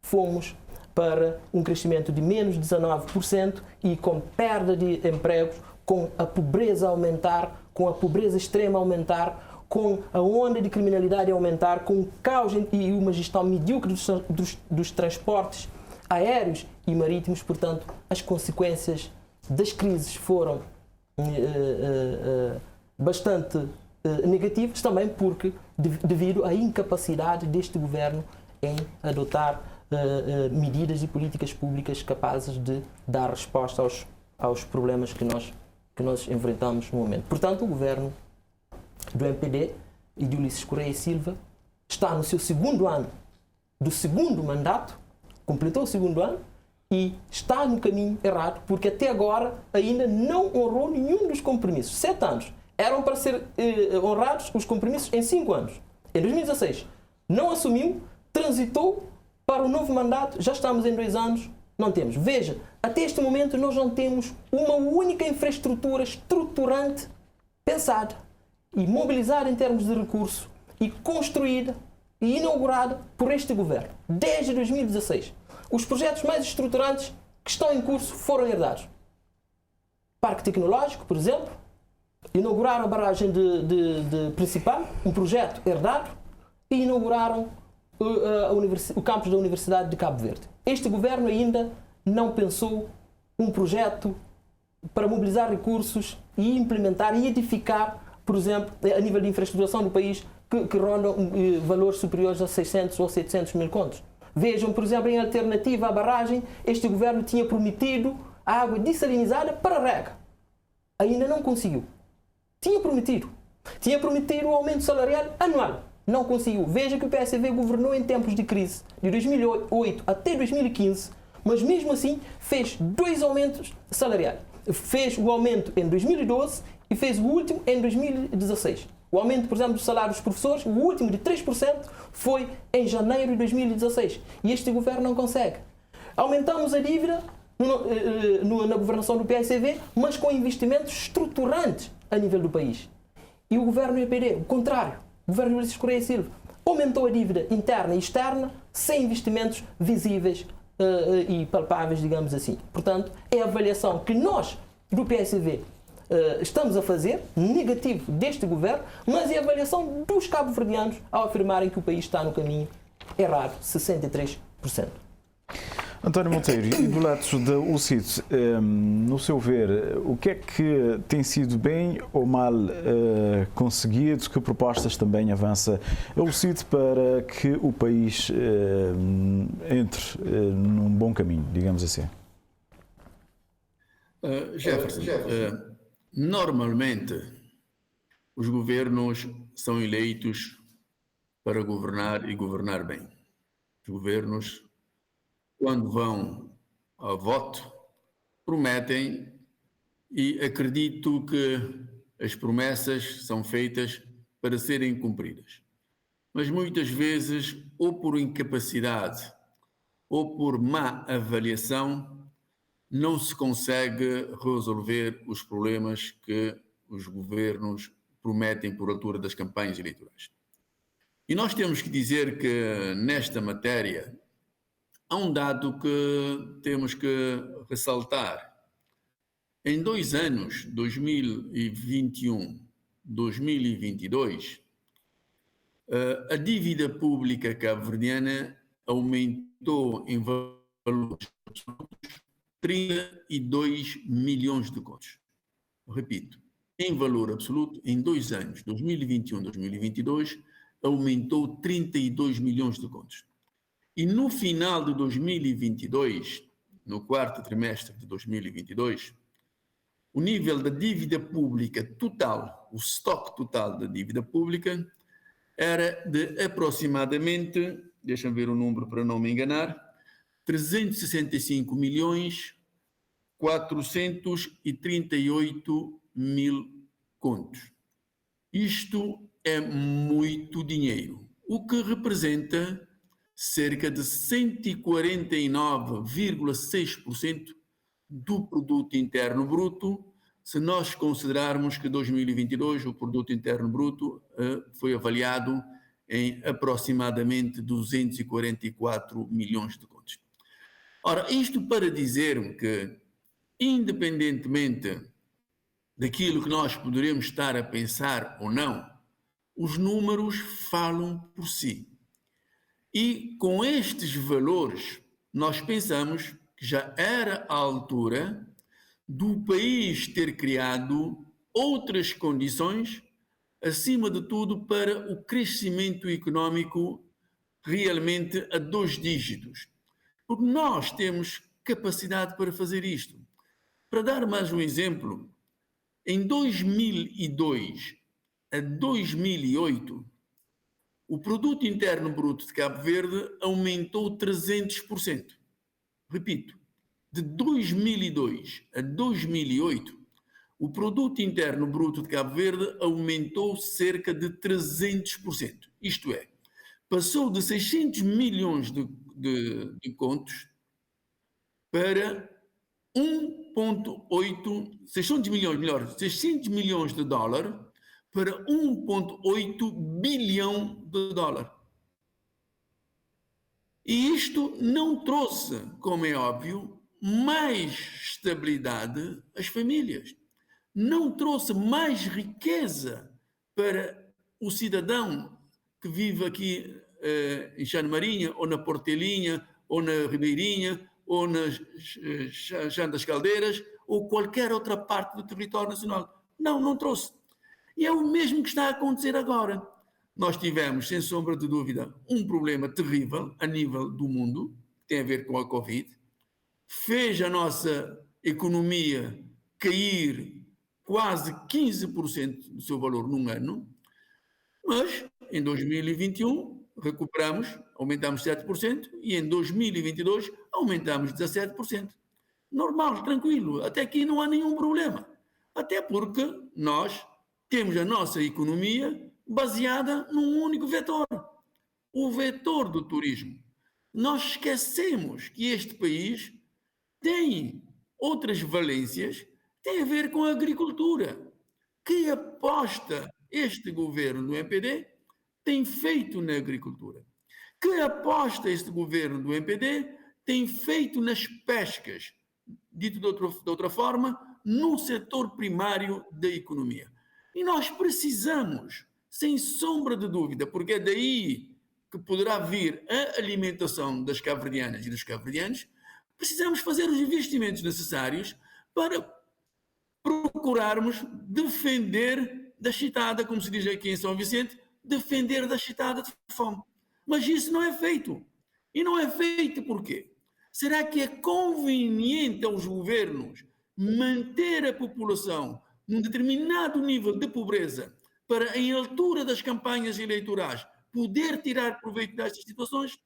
fomos para um crescimento de menos 19% e com perda de empregos, com a pobreza a aumentar, com a pobreza extrema a aumentar, com a onda de criminalidade a aumentar, com o caos e uma gestão medíocre dos transportes aéreos e marítimos. Portanto, as consequências das crises foram bastante negativas, também porque devido à incapacidade deste governo em adotar medidas e políticas públicas capazes de dar resposta aos problemas que nós enfrentamos no momento. Portanto, o governo do MPD e de Ulisses Correia e Silva está no seu 2º ano do 2º mandato, completou o 2º ano e está no caminho errado, porque até agora ainda não honrou nenhum dos compromissos. 7 anos. Eram para ser honrados os compromissos em 5 anos. Em 2016 não assumiu, transitou para o novo mandato, já estamos em 2 anos, não temos. Veja, até este momento nós não temos uma única infraestrutura estruturante pensada e mobilizada em termos de recurso e construída e inaugurada por este governo. Desde 2016, os projetos mais estruturantes que estão em curso foram herdados. Parque Tecnológico, por exemplo, inauguraram a barragem de Principal, um projeto herdado, e inauguraram o campus da Universidade de Cabo Verde. Este governo ainda não pensou um projeto para mobilizar recursos e implementar e edificar, por exemplo, a nível de infraestruturação do país, que rondam valores superiores a 600 ou 700 mil contos. Vejam, por exemplo, em alternativa à barragem, este governo tinha prometido a água dessalinizada para a rega. Ainda não conseguiu. Tinha prometido o aumento salarial anual. Não conseguiu. Veja que o PSV governou em tempos de crise, de 2008 até 2015, mas mesmo assim fez 2 aumentos salariais. Fez o aumento em 2012 e fez o último em 2016. O aumento, por exemplo, do salário dos professores, o último de 3%, foi em janeiro de 2016. E este governo não consegue. Aumentamos a dívida na governação do PSV, mas com investimentos estruturantes a nível do país. E o governo EPD, o contrário. O governo de Ulisses Correia e Silva aumentou a dívida interna e externa sem investimentos visíveis e palpáveis, digamos assim. Portanto, é a avaliação que nós, do PSV, estamos a fazer, negativo deste governo, mas é a avaliação dos cabo-verdianos ao afirmarem que o país está no caminho errado, 63%. António Monteiro, e do lado da UCIT, no seu ver, o que é que tem sido bem ou mal conseguido? Que propostas também avança a UCIT para que o país entre num bom caminho, digamos assim? Jefferson, normalmente os governos são eleitos para governar e governar bem. Os governos, quando vão a voto, prometem, e acredito que as promessas são feitas para serem cumpridas. Mas muitas vezes, ou por incapacidade ou por má avaliação, não se consegue resolver os problemas que os governos prometem por altura das campanhas eleitorais. E nós temos que dizer que, nesta matéria, há um dado que temos que ressaltar. Em 2 anos, 2021, 2022, a dívida pública cabo-verdiana aumentou em valores absolutos 32 milhões de contos. Repito, em valor absoluto, em 2 anos, 2021 e 2022, aumentou 32 milhões de contos. E no final de 2022, no 4º trimestre de 2022, o nível da dívida pública total, o estoque total da dívida pública, era de aproximadamente, deixa-me ver o número para não me enganar, 365 milhões 438 mil contos. Isto é muito dinheiro, o que representa cerca de 149,6% do produto interno bruto, se nós considerarmos que 2022 o produto interno bruto foi avaliado em aproximadamente 244 milhões de contos. Ora, isto para dizer que, independentemente daquilo que nós poderemos estar a pensar ou não, os números falam por si. E com estes valores, nós pensamos que já era a altura do país ter criado outras condições, acima de tudo, para o crescimento económico realmente a 2 dígitos. Porque nós temos capacidade para fazer isto. Para dar mais um exemplo, em 2002 a 2008, o produto interno bruto de Cabo Verde aumentou 300%. Repito, de 2002 a 2008, o produto interno bruto de Cabo Verde aumentou cerca de 300%. Isto é, passou de 600 milhões de contos para 600 milhões de dólares para 1,8 bilhão de dólares. E isto não trouxe, como é óbvio, mais estabilidade às famílias. Não trouxe mais riqueza para o cidadão que vive aqui em Xana Marinha, ou na Portelinha, ou na Ribeirinha, ou nas Chã das Caldeiras, ou qualquer outra parte do território nacional. Não trouxe. E é o mesmo que está a acontecer agora. Nós tivemos, sem sombra de dúvida, um problema terrível a nível do mundo, que tem a ver com a Covid, fez a nossa economia cair quase 15% do seu valor num ano, mas em 2021 recuperamos, aumentamos 7%, e em 2022 aumentamos 17%. Normal, tranquilo, até aqui não há nenhum problema. Até porque nós temos a nossa economia baseada num único vetor, o vetor do turismo. Nós esquecemos que este país tem outras valências, tem a ver com a agricultura, que aposta este governo do MPD tem feito na agricultura? Que aposta este governo do MPD tem feito nas pescas? Dito de outra forma, no setor primário da economia. E nós precisamos, sem sombra de dúvida, porque é daí que poderá vir a alimentação das cabo-verdianas e dos cabo-verdianos, precisamos fazer os investimentos necessários para procurarmos defender da chitada, como se diz aqui em São Vicente, defender da chitada de fome. Mas isso não é feito. E não é feito por quê? Será que é conveniente aos governos manter a população num determinado nível de pobreza para, em altura das campanhas eleitorais, poder tirar proveito destas situações?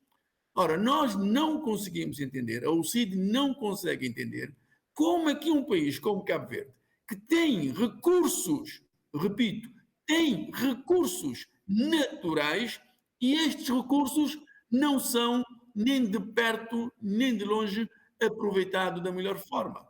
Ora, nós não conseguimos entender, a OCID não consegue entender, como é que um país como Cabo Verde, que tem recursos, repito, tem recursos naturais, e estes recursos não são nem de perto, nem de longe, aproveitados da melhor forma.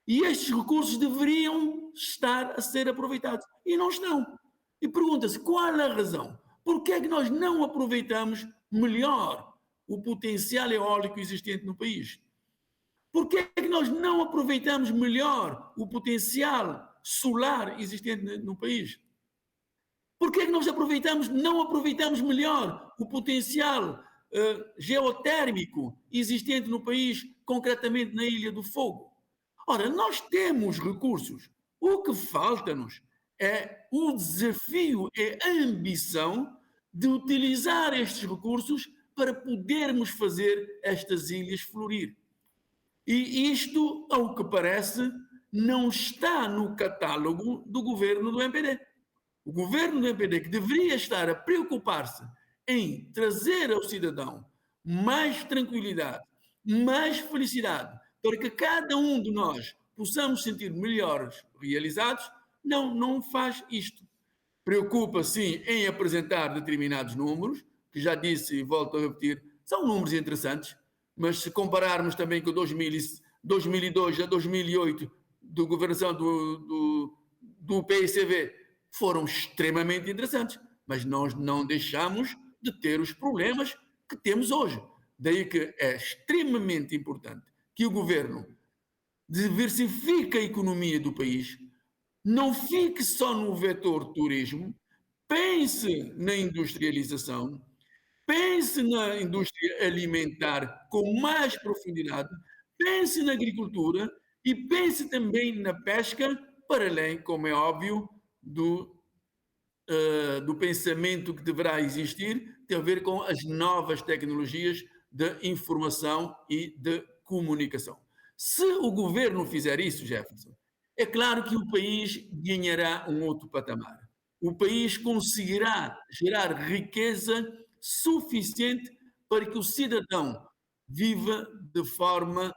E estes recursos deveriam estar a ser aproveitados. E não estão. E pergunta-se, qual a razão? Por que é que nós não aproveitamos melhor o potencial eólico existente no país? Por que é que nós não aproveitamos melhor o potencial solar existente no país? Por que é que nós não aproveitamos melhor o potencial geotérmico existente no país, concretamente na Ilha do Fogo? Ora, nós temos recursos. O que falta-nos é o desafio, é a ambição de utilizar estes recursos para podermos fazer estas ilhas florir. E isto, ao que parece, não está no catálogo do governo do MPD. O governo do MPD, que deveria estar a preocupar-se em trazer ao cidadão mais tranquilidade, mais felicidade, para que cada um de nós possamos sentir melhores realizados, não faz isto. Preocupa, sim, em apresentar determinados números, que já disse e volto a repetir, são números interessantes, mas se compararmos também com 2002 a 2008, da governação do PICV, foram extremamente interessantes, mas nós não deixamos de ter os problemas que temos hoje. Daí que é extremamente importante que o governo diversifique a economia do país, não fique só no vetor turismo, pense na industrialização, pense na indústria alimentar com mais profundidade, pense na agricultura e pense também na pesca, para além, como é óbvio, do pensamento que deverá existir, tem a ver com as novas tecnologias de informação e de comunicação. Se o governo fizer isso, Jefferson, é claro que o país ganhará um outro patamar. O país conseguirá gerar riqueza suficiente para que o cidadão viva de forma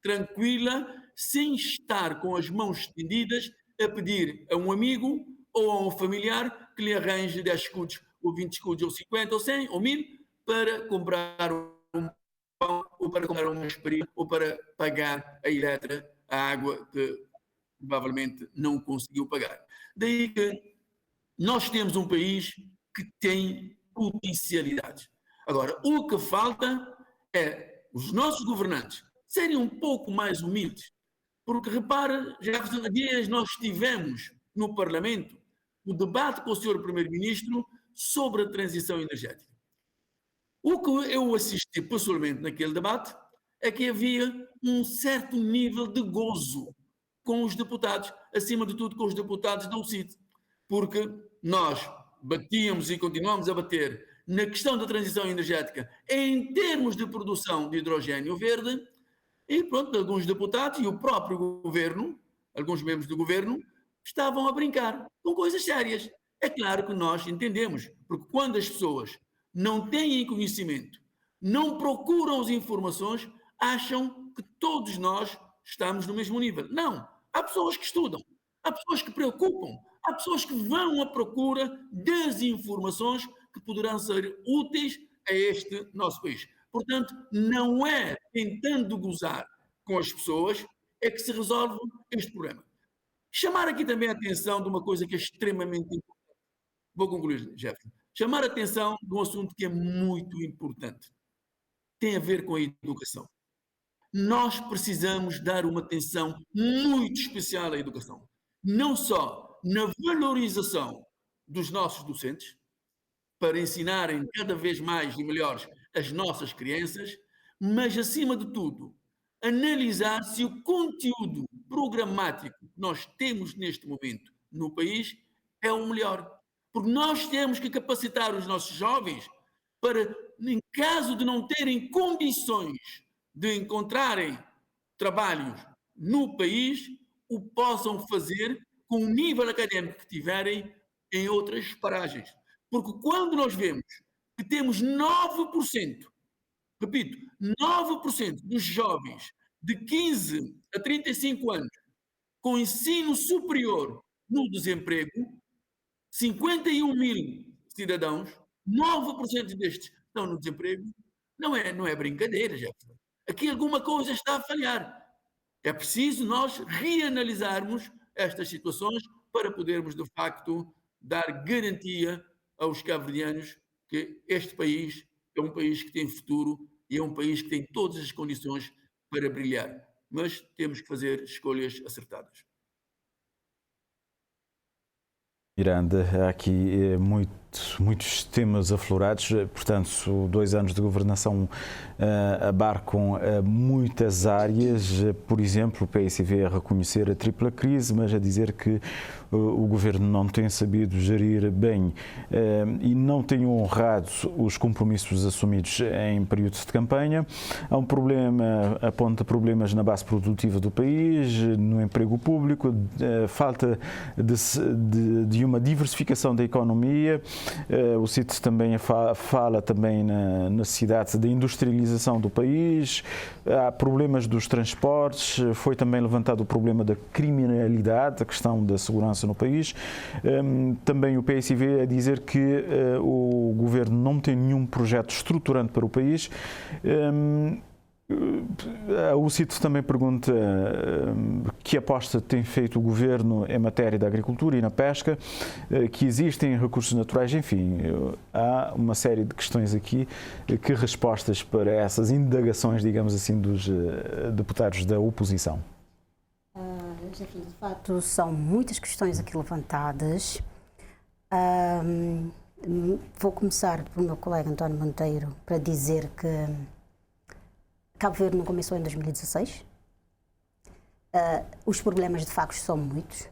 tranquila, sem estar com as mãos estendidas a pedir a um amigo ou a um familiar que lhe arranje 10 escudos, ou 20 escudos, ou 50, ou 100, ou 1000, para comprar um pão, ou para comprar uma aspirina, ou para pagar a elétrica, a água que provavelmente não conseguiu pagar. Daí que nós temos um país que tem potencialidades. Agora, o que falta é os nossos governantes serem um pouco mais humildes. Porque, repara, Jefferson, há dias nós tivemos no Parlamento o debate com o Sr. Primeiro-Ministro sobre a transição energética. O que eu assisti pessoalmente naquele debate é que havia um certo nível de gozo com os deputados, acima de tudo com os deputados da UCIT, porque nós batíamos e continuamos a bater na questão da transição energética em termos de produção de hidrogênio verde, e pronto, alguns deputados e o próprio governo, alguns membros do governo, estavam a brincar com coisas sérias. É claro que nós entendemos, porque quando as pessoas não têm conhecimento, não procuram as informações, acham que todos nós estamos no mesmo nível. Não. Há pessoas que estudam, há pessoas que preocupam, há pessoas que vão à procura das informações que poderão ser úteis a este nosso país. Portanto, não é tentando gozar com as pessoas é que se resolve este problema. Chamar aqui também a atenção de uma coisa que é extremamente importante. Vou concluir, Jefferson. chamar a atenção de um assunto que é muito importante. Tem a ver com a educação. Nós precisamos dar uma atenção muito especial à educação. Não só na valorização dos nossos docentes, para ensinarem cada vez mais e melhores as nossas crianças, mas, acima de tudo, analisar se o conteúdo programático que nós temos neste momento no país é o melhor. Porque nós temos que capacitar os nossos jovens para, em caso de não terem condições de encontrarem trabalhos no país, o possam fazer com o nível académico que tiverem em outras paragens. Porque quando nós vemos que temos 9%, repito, 9% dos jovens de 15 a 35 anos com ensino superior no desemprego, 51 mil cidadãos, 9% destes estão no desemprego, não é brincadeira, Jefferson. Aqui alguma coisa está a falhar. É preciso nós reanalisarmos estas situações para podermos, de facto, dar garantia aos cabo-verdianos que este país é um país que tem futuro e é um país que tem todas as condições para brilhar. Mas temos que fazer escolhas acertadas. Miranda, há aqui muitos temas aflorados, portanto, 2 anos de governação abarcam muitas áreas, por exemplo, o PSV a reconhecer a tripla crise, mas a dizer que o governo não tem sabido gerir bem e não tem honrado os compromissos assumidos em períodos de campanha. Há um problema, aponta problemas na base produtiva do país, no emprego público, falta de uma diversificação da economia. O CITES também fala também na necessidade da industrialização do país. Há problemas dos transportes, foi também levantado o problema da criminalidade, a questão da segurança no país. Também o PSV a dizer que o governo não tem nenhum projeto estruturante para o país. O CITES também pergunta que aposta tem feito o governo em matéria da agricultura e na pesca, que existem recursos naturais, enfim, há uma série de questões aqui. Que respostas para essas indagações, digamos assim, dos deputados da oposição? De facto, são muitas questões aqui levantadas. Vou começar pelo meu colega António Monteiro para dizer que Cabo Verde não começou em 2016. Os problemas, de facto, são muitos.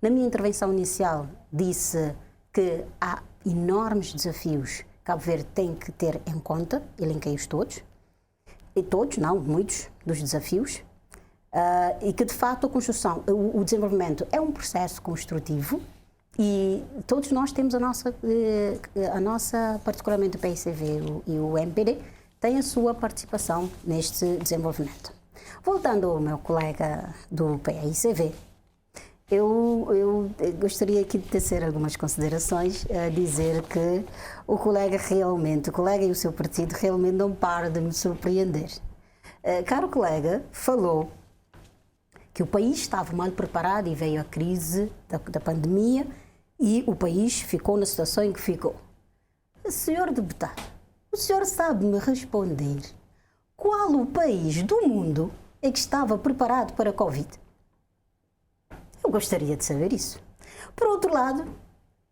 Na minha intervenção inicial, disse que há enormes desafios que Cabo Verde tem que ter em conta, elenquei-os todos. E todos, não, muitos dos desafios. E que, de facto, a construção, o desenvolvimento é um processo construtivo e todos nós temos a nossa particularmente o PICV e o MPD, tem a sua participação neste desenvolvimento. Voltando ao meu colega do PICV, eu gostaria aqui de tecer algumas considerações, a dizer que o colega e o seu partido realmente não param de me surpreender. Caro colega, falou que o país estava mal preparado e veio a crise da pandemia e o país ficou na situação em que ficou. Senhor deputado, o senhor sabe me responder qual o país do mundo é que estava preparado para a Covid? Eu gostaria de saber isso. Por outro lado,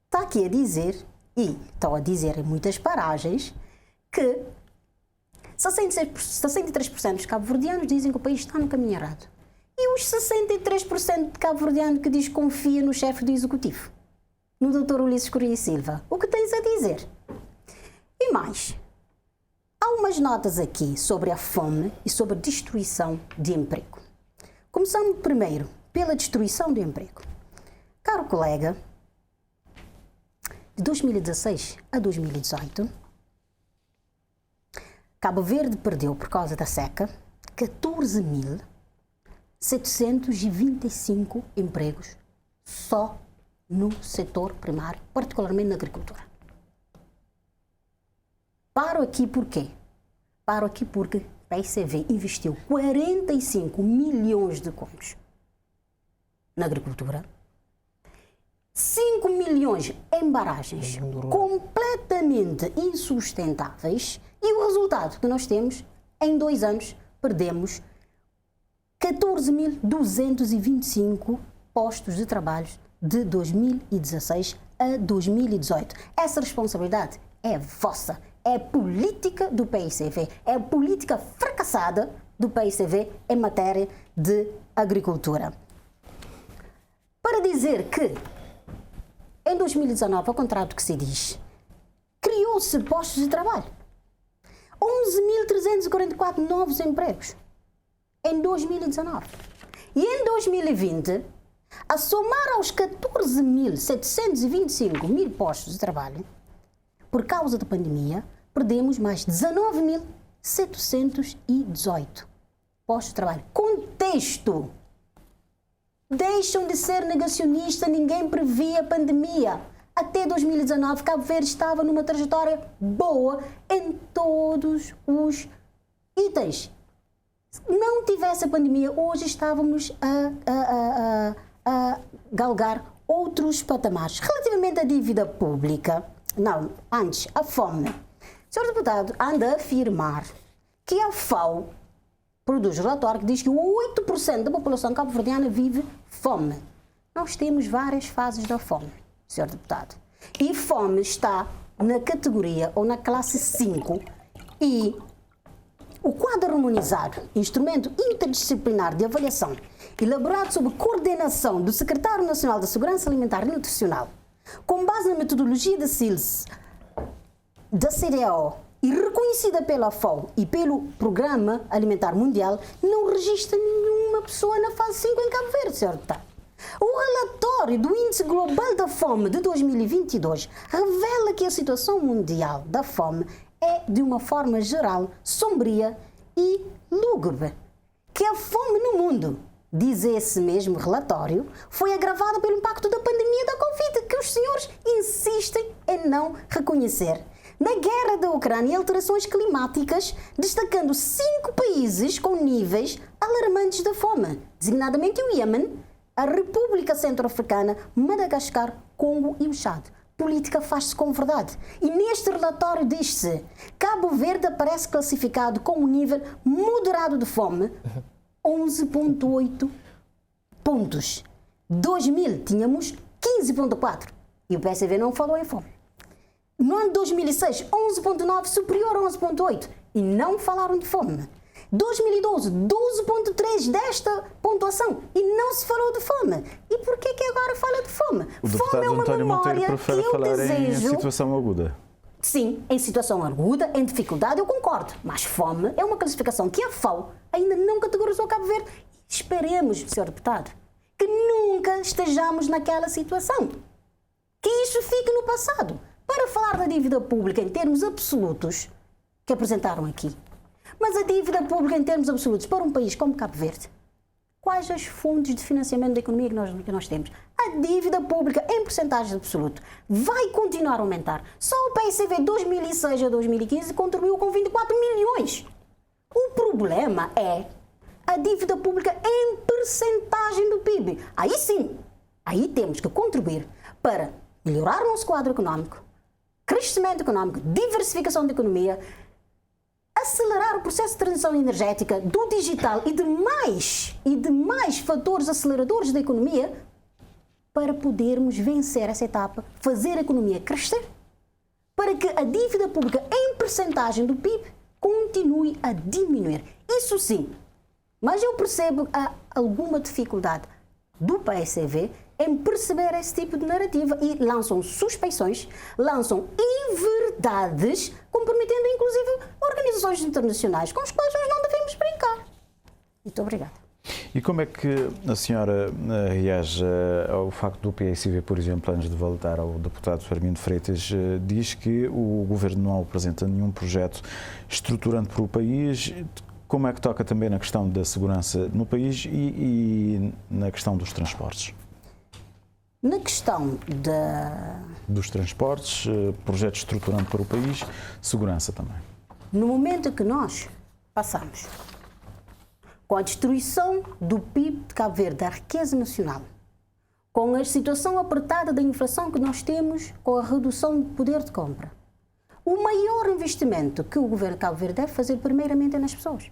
está aqui a dizer, e estão a dizer em muitas paragens, que 63% dos cabo-verdianos dizem que o país está no caminho errado. E os 63% de cabo-verdiano que diz que confia no chefe do Executivo, no Dr. Ulisses Correia Silva. O que tens a dizer? E mais, há umas notas aqui sobre a fome e sobre a destruição de emprego. Começando primeiro pela destruição do emprego. Caro colega, de 2016 a 2018, Cabo Verde perdeu, por causa da seca, 14.725 empregos só no setor primário, particularmente na agricultura. Paro aqui por quê? Paro aqui porque a PICV investiu 45 milhões de contos na agricultura 5 milhões em barragens completamente insustentáveis e o resultado que nós temos, em 2 anos, perdemos 14.225 postos de trabalho de 2016 a 2018. Essa responsabilidade é vossa, é política do PICV, é política fracassada do PICV em matéria de agricultura. Para dizer que em 2019, ao contrário do que se diz, criou-se postos de trabalho. 11.344 novos empregos em 2019. E em 2020, a somar aos 14.725 postos de trabalho, por causa da pandemia, perdemos mais 19.718 postos de trabalho. Contexto. Deixam de ser negacionistas, ninguém previa a pandemia. Até 2019, Cabo Verde estava numa trajetória boa em todos os itens. Se não tivesse a pandemia, hoje estávamos a galgar outros patamares. Relativamente à dívida pública, não, antes, a fome. O senhor deputado anda a afirmar que a FAO produz relatório que diz que 8% da população cabo-verdiana vive fome. Nós temos várias fases da fome, senhor deputado. E fome está na categoria ou na classe 5 e o quadro harmonizado, instrumento interdisciplinar de avaliação, elaborado sob coordenação do Secretário Nacional da Segurança Alimentar e Nutricional, com base na metodologia da SILS, da CDAO, e reconhecida pela FAO e pelo Programa Alimentar Mundial, não registra nenhuma pessoa na fase 5 em Cabo Verde, senhor deputado. O relatório do Índice Global da Fome de 2022 revela que a situação mundial da fome é, de uma forma geral, sombria e lúgubre. Que a fome no mundo, diz esse mesmo relatório, foi agravada pelo impacto da pandemia da Covid, que os senhores insistem em não reconhecer. Na guerra da Ucrânia e alterações climáticas, destacando 5 países com níveis alarmantes de fome, designadamente o Iêmen, a República Centro-Africana, Madagascar, Congo e o Chad. Política faz-se com verdade. E neste relatório diz-se: Cabo Verde aparece classificado com um nível moderado de fome, 11,8 pontos. 2000 tínhamos 15,4 e o PSV não falou em fome. No ano de 2006, 11,9, superior a 11,8 e não falaram de fome. 2012, 12,3 desta pontuação e não se falou de fome. E por que agora fala de fome? O Fome deputado é uma António Monteiro memória prefere que eu falar em desejo... situação aguda. Sim, em situação aguda, em dificuldade, eu concordo. Mas fome é uma classificação que a FAO ainda não categorizou Cabo Verde. Esperemos, Sr. Deputado, que nunca estejamos naquela situação. Que isso fique no passado. Para falar da dívida pública em termos absolutos, que apresentaram aqui, mas a dívida pública em termos absolutos para um país como Cabo Verde, quais as fontes de financiamento da economia que nós temos? A dívida pública em porcentagem absoluta vai continuar a aumentar. Só o PICV 2006 a 2015 contribuiu com 24 milhões. O problema é a dívida pública em percentagem do PIB. Aí sim, aí temos que contribuir para melhorar o nosso quadro económico, crescimento económico, diversificação da economia, acelerar o processo de transição energética do digital e de mais fatores aceleradores da economia para podermos vencer essa etapa, fazer a economia crescer, para que a dívida pública em percentagem do PIB continue a diminuir. Isso sim, mas eu percebo alguma dificuldade do PSCV em perceber esse tipo de narrativa e lançam suspeições, lançam inverdades, comprometendo inclusive organizações internacionais com as quais nós não devemos brincar. Muito obrigada. E como é que a senhora reage ao facto do PSCV, por exemplo, antes de voltar ao deputado Armindo Freitas, diz que o governo não apresenta nenhum projeto estruturante para o país? Como é que toca também na questão da segurança no país e na questão dos transportes? Na questão dos transportes, projeto estruturante para o país, segurança também. No momento que nós passamos com a destruição do PIB de Cabo Verde, da riqueza nacional, com a situação apertada da inflação que nós temos, com a redução do poder de compra, o maior investimento que o governo de Cabo Verde deve fazer primeiramente é nas pessoas.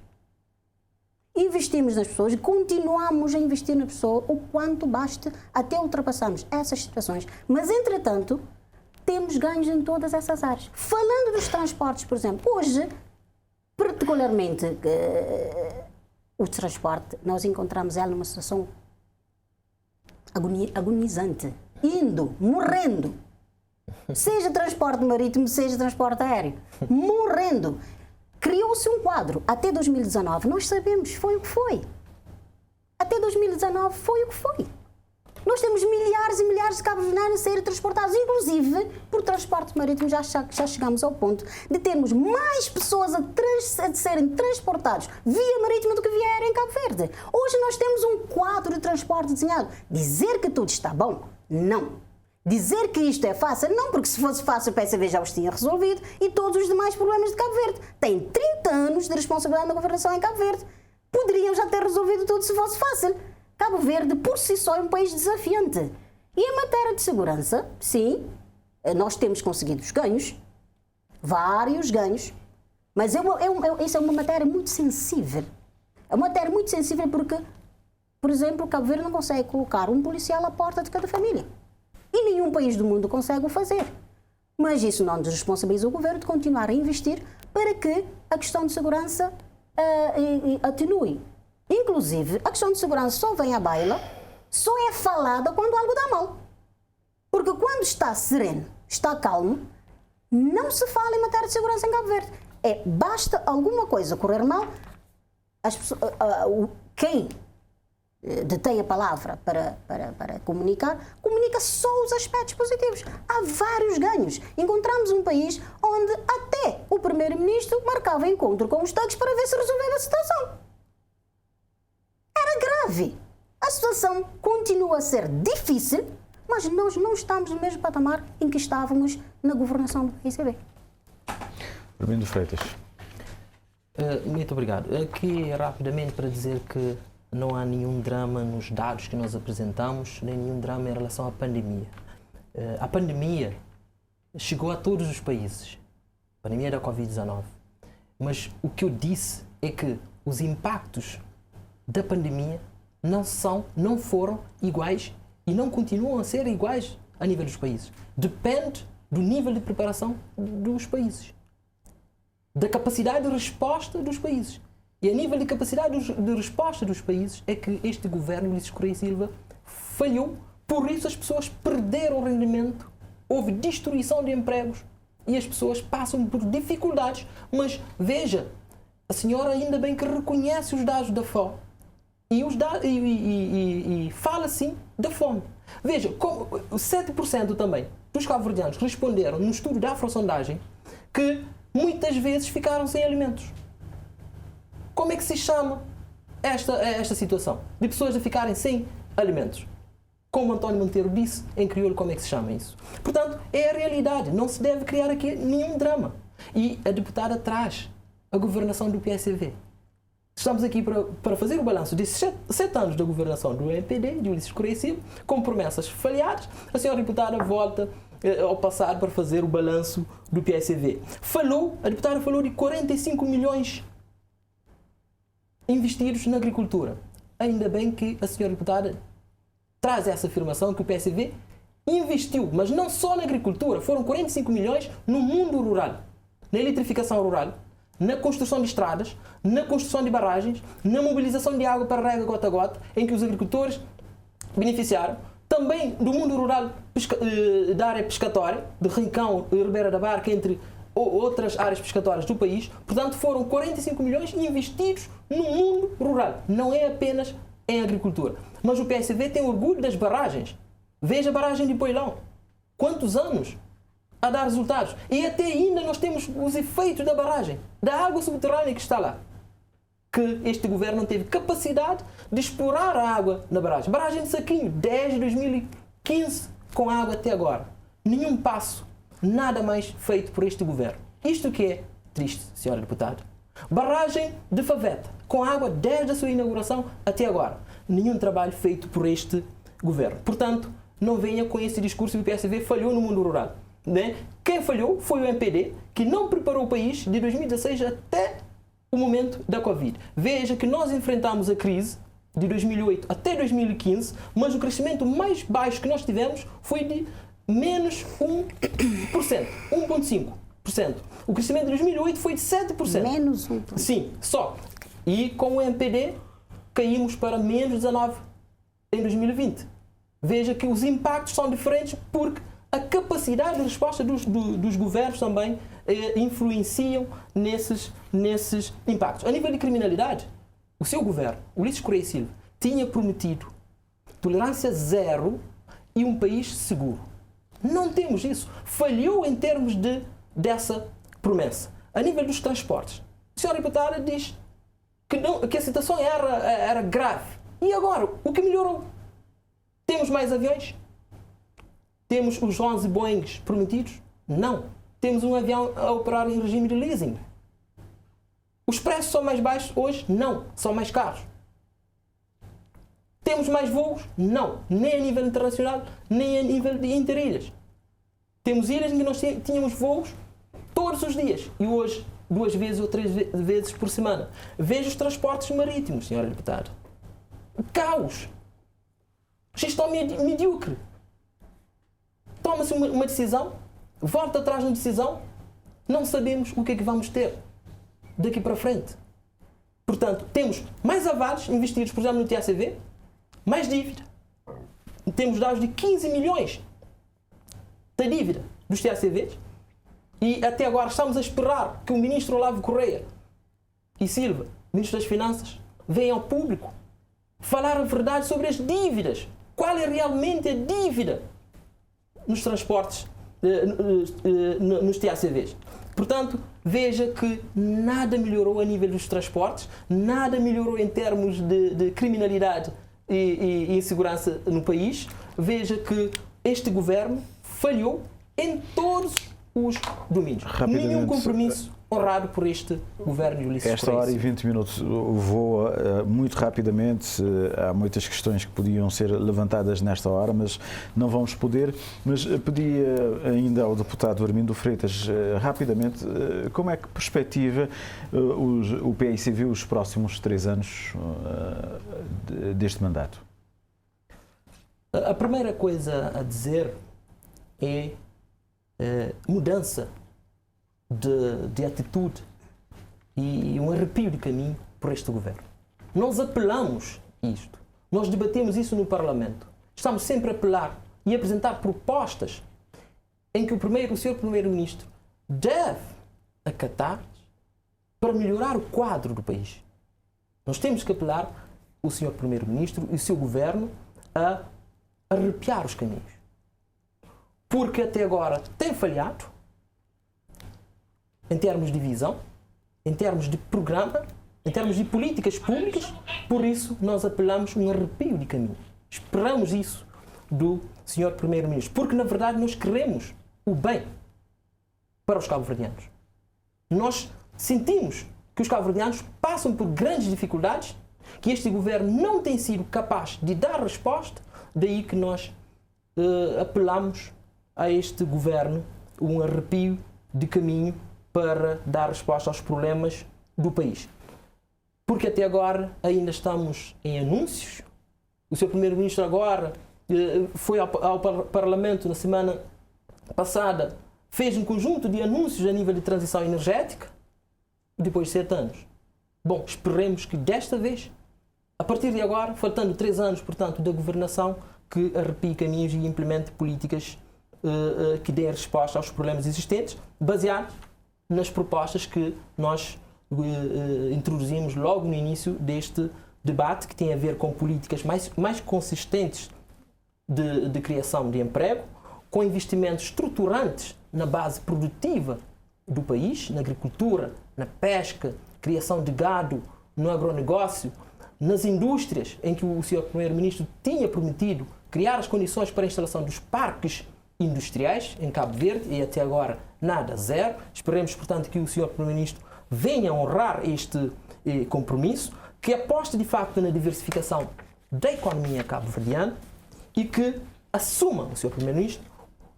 Investimos nas pessoas e continuamos a investir na pessoa o quanto basta até ultrapassarmos essas situações. Mas, entretanto, temos ganhos em todas essas áreas. Falando dos transportes, por exemplo, hoje, particularmente, o transporte, nós encontramos ela numa situação agonizante, indo, morrendo. Seja transporte marítimo, seja transporte aéreo, morrendo. Criou-se um quadro. Até 2019, nós sabemos, foi o que foi. Até 2019 foi o que foi. Nós temos milhares e milhares de cabo-verdianos a serem transportados, inclusive por transporte marítimo. Já chegamos ao ponto de termos mais pessoas a serem transportados via marítima do que via aérea em Cabo Verde. Hoje nós temos um quadro de transporte desenhado. Dizer que tudo está bom? Não. Dizer que isto é fácil? Não, porque se fosse fácil o PSV já os tinha resolvido e todos os demais problemas de Cabo Verde. Tem 30 anos de responsabilidade na governação em Cabo Verde. Poderiam já ter resolvido tudo se fosse fácil. Cabo Verde, por si só, é um país desafiante. E em matéria de segurança, sim, nós temos conseguido os ganhos, vários ganhos, mas isso é uma matéria muito sensível. É uma matéria muito sensível porque, por exemplo, Cabo Verde não consegue colocar um policial à porta de cada família. E nenhum país do mundo consegue o fazer. Mas isso não desresponsabiliza o governo de continuar a investir para que a questão de segurança atenue. Inclusive, a questão de segurança só vem à baila, só é falada quando algo dá mal. Porque quando está sereno, está calmo, não se fala em matéria de segurança em Cabo Verde. Basta alguma coisa correr mal, quem detém a palavra para comunica só os aspectos positivos. Há vários ganhos. Encontramos um país onde até o primeiro-ministro marcava encontro com os tanques para ver se resolvia a situação. Era grave. A situação continua a ser difícil, mas nós não estamos no mesmo patamar em que estávamos na governação do PSV. Armindo Freitas. Muito obrigado. Aqui, rapidamente, para dizer que não há nenhum drama nos dados que nós apresentamos, nem nenhum drama em relação à pandemia. A pandemia chegou a todos os países, a pandemia da Covid-19. Mas o que eu disse é que os impactos da pandemia não foram iguais e não continuam a ser iguais a nível dos países. Depende do nível de preparação dos países, da capacidade de resposta dos países. E a nível de capacidade de resposta dos países é que este governo, Ulisses Correia Silva, falhou. Por isso as pessoas perderam rendimento, houve destruição de empregos e as pessoas passam por dificuldades. Mas veja, a senhora ainda bem que reconhece os dados da fome e fala sim da fome. Veja, 7% também dos cabo-verdianos responderam no estudo da afrosondagem que muitas vezes ficaram sem alimentos. Como é que se chama esta situação de pessoas a ficarem sem alimentos? Como António Monteiro disse em crioulo, como é que se chama isso? Portanto, é a realidade. Não se deve criar aqui nenhum drama. E a deputada traz a governação do PSV. Estamos aqui para fazer o balanço de 7 anos da governação do MPD, de Ulisses Correia Silva, com promessas falhadas. A senhora deputada volta ao passado para fazer o balanço do PSV. A deputada falou de 45 milhões investidos na agricultura. Ainda bem que a senhora deputada traz essa afirmação que o PSV investiu, mas não só na agricultura, foram 45 milhões no mundo rural, na eletrificação rural, na construção de estradas, na construção de barragens, na mobilização de água para rega gota a gota, em que os agricultores beneficiaram, também do mundo rural da área pescatória, de Rincão e Ribeira da Barca, entre outras áreas pescatórias do país. Portanto, foram 45 milhões investidos no mundo rural. Não é apenas em agricultura. Mas o PSV tem orgulho das barragens. Veja a barragem de Poilão. Quantos anos a dar resultados? E até ainda nós temos os efeitos da barragem, da água subterrânea que está lá. Que este governo não teve capacidade de explorar a água na barragem. Barragem de Saquinho, desde 2015 com água até agora. Nenhum passo, nada mais feito por este governo. Isto que é triste, senhora deputada. Barragem de Faveta, com água desde a sua inauguração até agora. Nenhum trabalho feito por este governo. Portanto, não venha com esse discurso que o PSV falhou no mundo rural. Né? Quem falhou foi o MPD, que não preparou o país de 2016 até o momento da Covid. Veja que nós enfrentamos a crise de 2008 até 2015, mas o crescimento mais baixo que nós tivemos foi de menos 1%, 1,5%. O crescimento de 2008 foi de 7%. Menos 1%. Sim, só. E com o MPD caímos para menos 19% em 2020. Veja que os impactos são diferentes porque a capacidade de resposta dos governos também influenciam nesses impactos. A nível de criminalidade, o seu governo, Ulisses Correia Silva, tinha prometido tolerância zero e um país seguro. Não temos isso. Falhou em termos dessa promessa. A nível dos transportes, a senhora deputada diz que a situação era grave. E agora, o que melhorou? Temos mais aviões? Temos os 11 Boeings prometidos? Não. Temos um avião a operar em regime de leasing. Os preços são mais baixos hoje? Não. São mais caros. Temos mais voos? Não. Nem a nível internacional, nem a nível de interilhas. Temos ilhas em que nós tínhamos voos todos os dias. E hoje, 2 vezes ou 3 vezes por semana. Veja os transportes marítimos, senhora deputada. Caos. Gestão medíocre. Toma-se uma decisão, volta atrás na decisão, não sabemos o que é que vamos ter daqui para frente. Portanto, temos mais avalos investidos, por exemplo, no TACV, mais dívida. Temos dados de 15 milhões da dívida dos TACVs e até agora estamos a esperar que o ministro Olavo Correia e Silva, ministro das Finanças, venham ao público falar a verdade sobre as dívidas. Qual é realmente a dívida nos transportes, nos TACVs. Portanto, veja que nada melhorou a nível dos transportes, nada melhorou em termos de criminalidade e insegurança no país. Veja que este governo falhou em todos os domínios. Nenhum compromisso honrado por este governo de Ulisses Correia. Esta hora e 20 minutos voa muito rapidamente. Há muitas questões que podiam ser levantadas nesta hora, mas não vamos poder. Mas pedia ainda ao deputado Armindo Freitas, rapidamente, como é que perspectiva o PICV os próximos 3 anos deste mandato? A primeira coisa a dizer é mudança de atitude e um arrepio de caminho por este governo. Nós apelamos isto. Nós debatemos isso no Parlamento. Estamos sempre a apelar e apresentar propostas em que o Sr. Primeiro-Ministro deve acatar para melhorar o quadro do país. Nós temos que apelar o Sr. Primeiro-Ministro e o seu governo a arrepiar os caminhos. Porque até agora tem falhado em termos de visão, em termos de programa, em termos de políticas públicas. Por isso, nós apelamos um arrepio de caminho. Esperamos isso do Sr. Primeiro-Ministro, porque, na verdade, nós queremos o bem para os cabo-verdianos. Nós sentimos que os cabo-verdianos passam por grandes dificuldades, que este governo não tem sido capaz de dar resposta, daí que nós apelamos a este governo um arrepio de caminho para dar resposta aos problemas do país. Porque até agora ainda estamos em anúncios. O Sr. Primeiro-Ministro agora foi ao Parlamento na semana passada, fez um conjunto de anúncios a nível de transição energética, depois de 7 anos. Bom, esperemos que desta vez, a partir de agora, faltando 3 anos, portanto, da governação, que arrepie caminhos e implemente políticas que dêem resposta aos problemas existentes, baseados nas propostas que nós introduzimos logo no início deste debate, que tem a ver com políticas mais consistentes de criação de emprego, com investimentos estruturantes na base produtiva do país, na agricultura, na pesca, criação de gado, no agronegócio, nas indústrias, em que o Sr. Primeiro-Ministro tinha prometido criar as condições para a instalação dos parques industriais em Cabo Verde, e até agora nada, zero. Esperemos, portanto, que o Sr. Primeiro-Ministro venha honrar este compromisso, que aposte de facto na diversificação da economia cabo-verdiana e que assuma o Sr. Primeiro-Ministro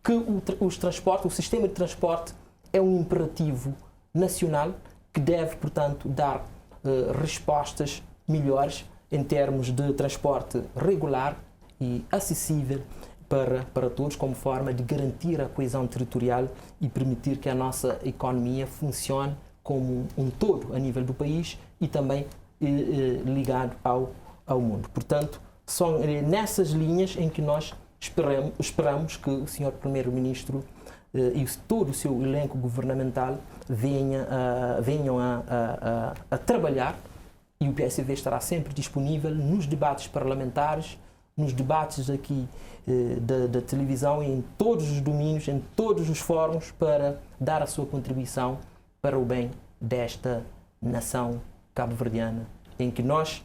que o sistema de transporte é um imperativo nacional que deve, portanto, dar respostas melhores em termos de transporte regular e acessível para todos, como forma de garantir a coesão territorial e permitir que a nossa economia funcione como um todo a nível do país e também ligado ao mundo. Portanto, são nessas linhas em que nós esperamos que o Sr. Primeiro-Ministro e todo o seu elenco governamental venham a trabalhar, e o PSV estará sempre disponível nos debates parlamentares, nos debates aqui da televisão, em todos os domínios, em todos os fóruns, para dar a sua contribuição para o bem desta nação cabo-verdiana, em que nós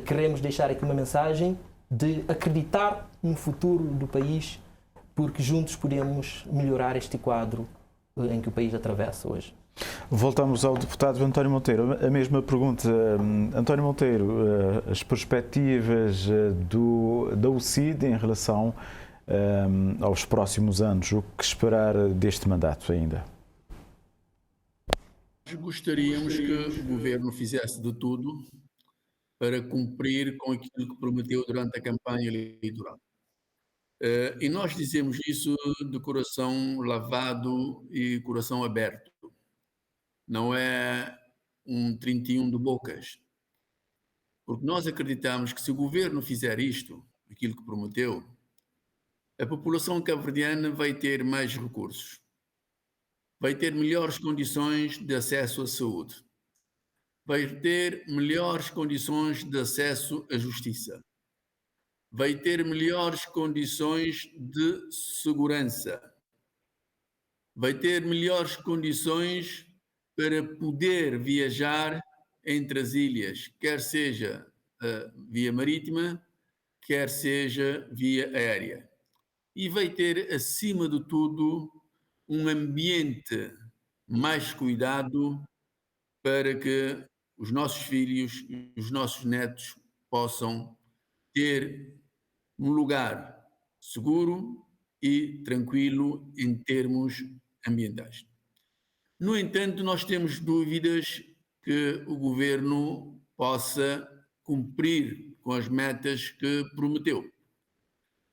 queremos deixar aqui uma mensagem de acreditar no futuro do país, porque juntos podemos melhorar este quadro em que o país atravessa hoje. Voltamos ao deputado António Monteiro. A mesma pergunta. António Monteiro, as perspectivas da UCID em relação aos próximos anos, o que esperar deste mandato ainda? Gostaríamos que o governo fizesse de tudo para cumprir com aquilo que prometeu durante a campanha eleitoral. E nós dizemos isso de coração lavado e coração aberto. Não é um 31 de bocas. Porque nós acreditamos que se o governo fizer isto, aquilo que prometeu, a população cabo-verdiana vai ter mais recursos, vai ter melhores condições de acesso à saúde, vai ter melhores condições de acesso à justiça, vai ter melhores condições de segurança, vai ter melhores condições para poder viajar entre as ilhas, quer seja via marítima, quer seja via aérea. E vai ter, acima de tudo, um ambiente mais cuidado para que os nossos filhos e os nossos netos possam ter um lugar seguro e tranquilo em termos ambientais. No entanto, nós temos dúvidas que o governo possa cumprir com as metas que prometeu.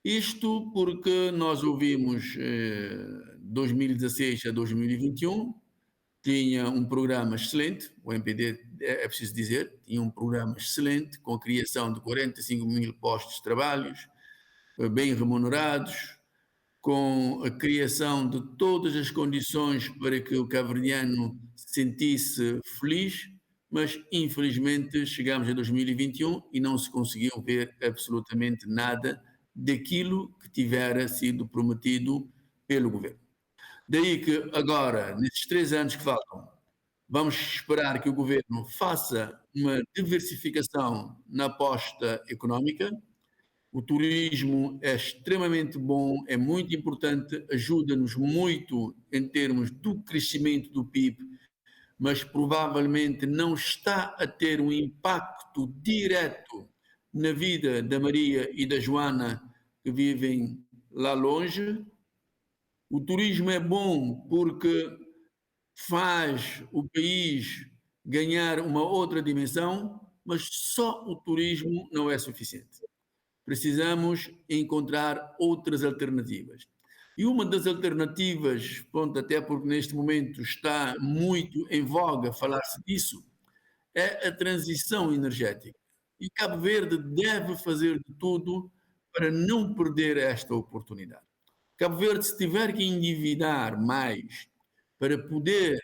Isto porque nós ouvimos 2016 a 2021, tinha um programa excelente, o MPD, é preciso dizer, tinha um programa excelente, com a criação de 45 mil postos de trabalho, bem remunerados, com a criação de todas as condições para que o cabo-verdiano se sentisse feliz, mas infelizmente chegamos a 2021 e não se conseguiu ver absolutamente nada daquilo que tivera sido prometido pelo governo. Daí que agora, nesses 3 anos que faltam, vamos esperar que o governo faça uma diversificação na aposta económica. O turismo é extremamente bom, é muito importante, ajuda-nos muito em termos do crescimento do PIB, mas provavelmente não está a ter um impacto direto na vida da Maria e da Joana, que vivem lá longe. O turismo é bom porque faz o país ganhar uma outra dimensão, mas só o turismo não é suficiente. Precisamos encontrar outras alternativas. E uma das alternativas, pronto, até porque neste momento está muito em voga falar-se disso, é a transição energética. E Cabo Verde deve fazer de tudo para não perder esta oportunidade. Cabo Verde, se tiver que endividar mais para poder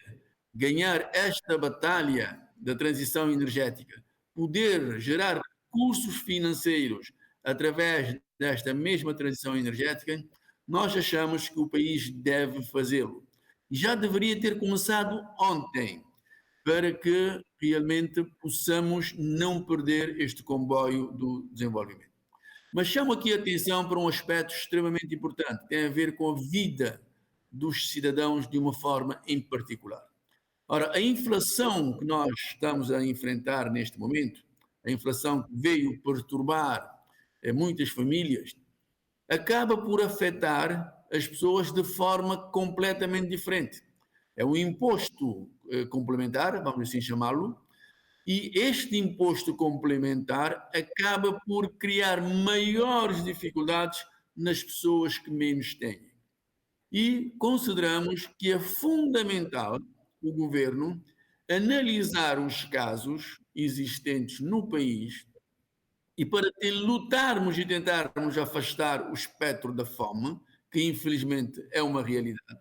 ganhar esta batalha da transição energética, poder gerar recursos financeiros através desta mesma transição energética, nós achamos que o país deve fazê-lo. Já deveria ter começado ontem, para que realmente possamos não perder este comboio do desenvolvimento. Mas chamo aqui a atenção para um aspecto extremamente importante, tem a ver com a vida dos cidadãos de uma forma em particular. Ora, a inflação que nós estamos a enfrentar neste momento, a inflação que veio perturbar muitas famílias, acaba por afetar as pessoas de forma completamente diferente. É um imposto complementar, vamos assim chamá-lo, e este imposto complementar acaba por criar maiores dificuldades nas pessoas que menos têm. E consideramos que é fundamental o governo analisar os casos existentes no país e para lutarmos e tentarmos afastar o espectro da fome, que infelizmente é uma realidade,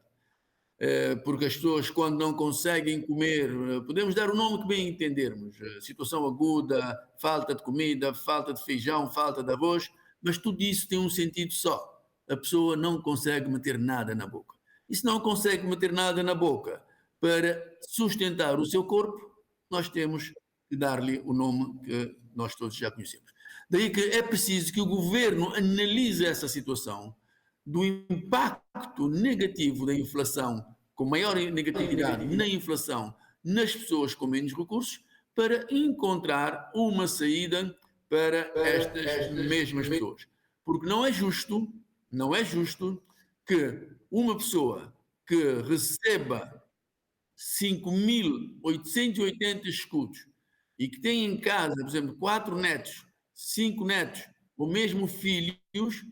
porque as pessoas quando não conseguem comer, podemos dar o nome que bem entendermos, situação aguda, falta de comida, falta de feijão, falta de arroz, mas tudo isso tem um sentido só. A pessoa não consegue meter nada na boca. E se não consegue meter nada na boca para sustentar o seu corpo, nós temos que dar-lhe o nome que nós todos já conhecemos. Daí que é preciso que o governo analise essa situação do impacto negativo da inflação, com maior negatividade na inflação nas pessoas com menos recursos, para encontrar uma saída para estas mesmas pessoas. Porque não é justo que uma pessoa que receba 5.880 escudos e que tem em casa, por exemplo, 4 netos, 5 netos, ou mesmo filhos,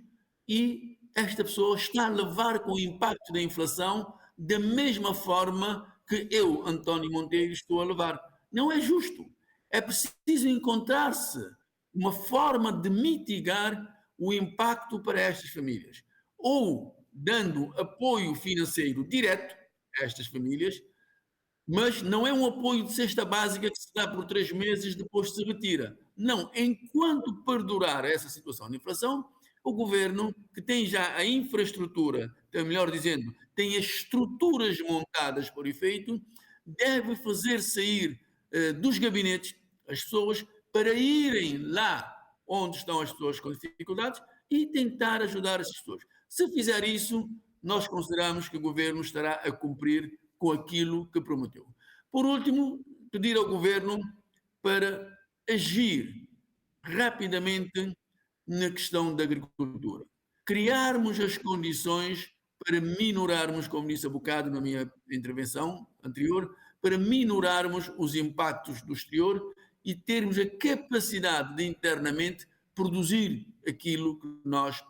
e esta pessoa está a levar com o impacto da inflação da mesma forma que eu, António Monteiro, estou a levar. Não é justo. É preciso encontrar-se uma forma de mitigar o impacto para estas famílias. Ou dando apoio financeiro direto a estas famílias, mas não é um apoio de cesta básica que se dá por 3 meses, depois se retira. Não, enquanto perdurar essa situação de inflação, o governo, que tem já a infraestrutura, melhor dizendo, tem as estruturas montadas para o efeito, deve fazer sair dos gabinetes as pessoas para irem lá onde estão as pessoas com dificuldades e tentar ajudar essas pessoas. Se fizer isso, nós consideramos que o governo estará a cumprir com aquilo que prometeu. Por último, pedir ao governo para agir rapidamente na questão da agricultura. Criarmos as condições para minorarmos, como disse há bocado na minha intervenção anterior, para minorarmos os impactos do exterior e termos a capacidade de internamente produzir aquilo que nós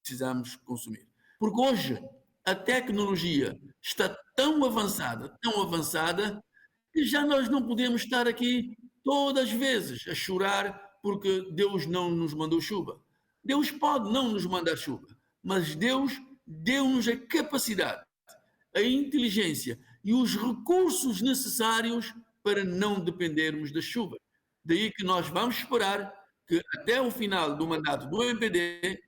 precisamos consumir. Porque hoje a tecnologia está tão avançada, que já nós não podemos estar aqui todas as vezes a chorar porque Deus não nos mandou chuva. Deus pode não nos mandar chuva, mas Deus deu-nos a capacidade, a inteligência e os recursos necessários para não dependermos da chuva. Daí que nós vamos esperar que até o final do mandato do MPD,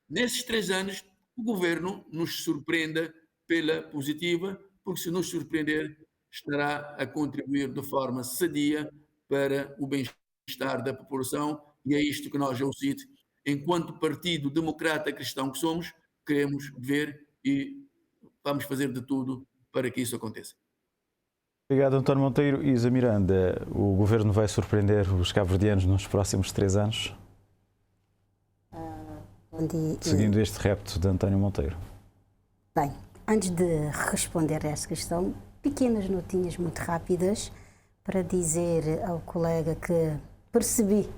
nesses 3 anos, o governo nos surpreenda pela positiva, porque se nos surpreender, estará a contribuir de forma sadia para o bem-estar da população, e é isto que nós, eu cito, enquanto partido democrata cristão que somos, queremos ver e vamos fazer de tudo para que isso aconteça. Obrigado, António Monteiro. Isa Miranda, o governo vai surpreender os cabo-verdianos nos próximos 3 anos? Seguindo este repto de António Monteiro. Bem, antes de responder a esta questão, pequenas notinhas muito rápidas para dizer ao colega que percebi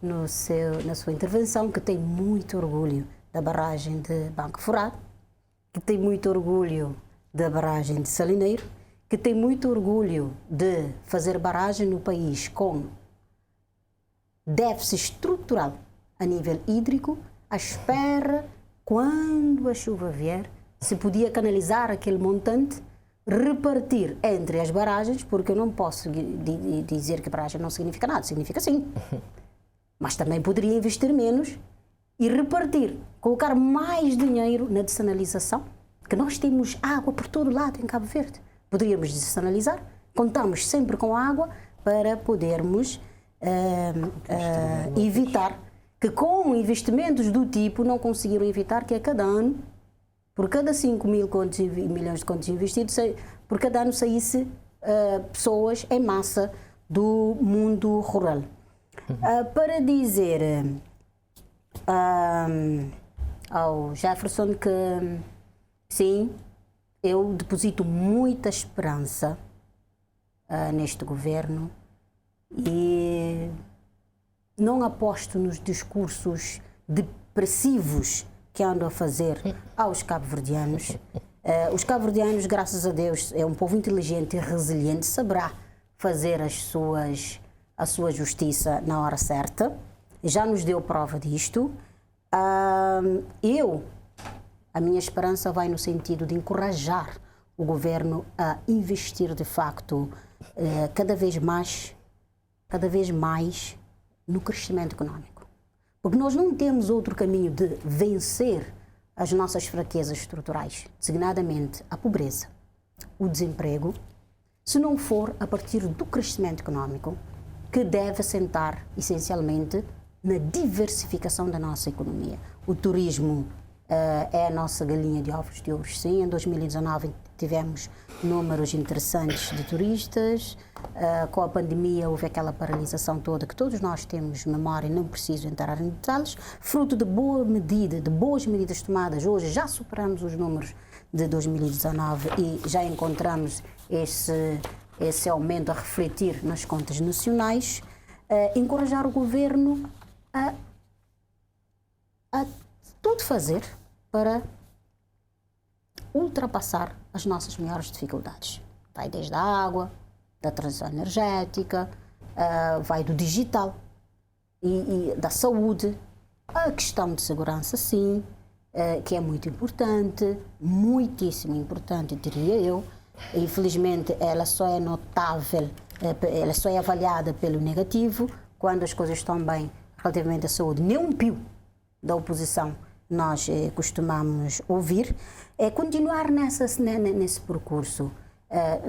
na sua intervenção que tem muito orgulho da barragem de Banco Furado, que tem muito orgulho da barragem de Salineiro, que tem muito orgulho de fazer barragem no país com déficit estrutural a nível hídrico, à espera, quando a chuva vier, se podia canalizar aquele montante, repartir entre as barragens, porque eu não posso dizer que barragem não significa nada, significa sim. Mas também poderia investir menos e repartir, colocar mais dinheiro na dessalinização, que nós temos água por todo lado em Cabo Verde. Poderíamos dessalinizar, contamos sempre com água para podermos evitar que com investimentos do tipo não conseguiram evitar que a cada ano, por cada 5 milhões de contos investidos, por cada ano saísse pessoas em massa do mundo rural. Para dizer ao Jefferson que, sim, eu deposito muita esperança neste governo e não aposto nos discursos depressivos que andam a fazer aos cabo-verdianos. Os cabo-verdianos, graças a Deus, é um povo inteligente e resiliente, saberá fazer a sua justiça na hora certa. Já nos deu prova disto. A minha esperança vai no sentido de encorajar o governo a investir de facto cada vez mais no crescimento econômico. Porque nós não temos outro caminho de vencer as nossas fraquezas estruturais, designadamente a pobreza, o desemprego, se não for a partir do crescimento econômico, que deve assentar essencialmente na diversificação da nossa economia. O turismo é a nossa galinha de ovos de ouro. Sim, em 2019 tivemos números interessantes de turistas. Com a pandemia houve aquela paralisação toda que todos nós temos memória, não preciso entrar em detalhes. Fruto de boas medidas tomadas, hoje já superamos os números de 2019 e já encontramos esse aumento a refletir nas contas nacionais. Encorajar o governo a tudo fazer para ultrapassar as nossas maiores dificuldades. Vai desde a água, da transição energética, vai do digital e da saúde, a questão de segurança, sim, que é muito importante, muitíssimo importante, diria eu. Infelizmente, ela só é notável, ela só é avaliada pelo negativo quando as coisas estão bem relativamente à saúde. Nem um pio da oposição nós costumamos ouvir. Continuar nesse percurso.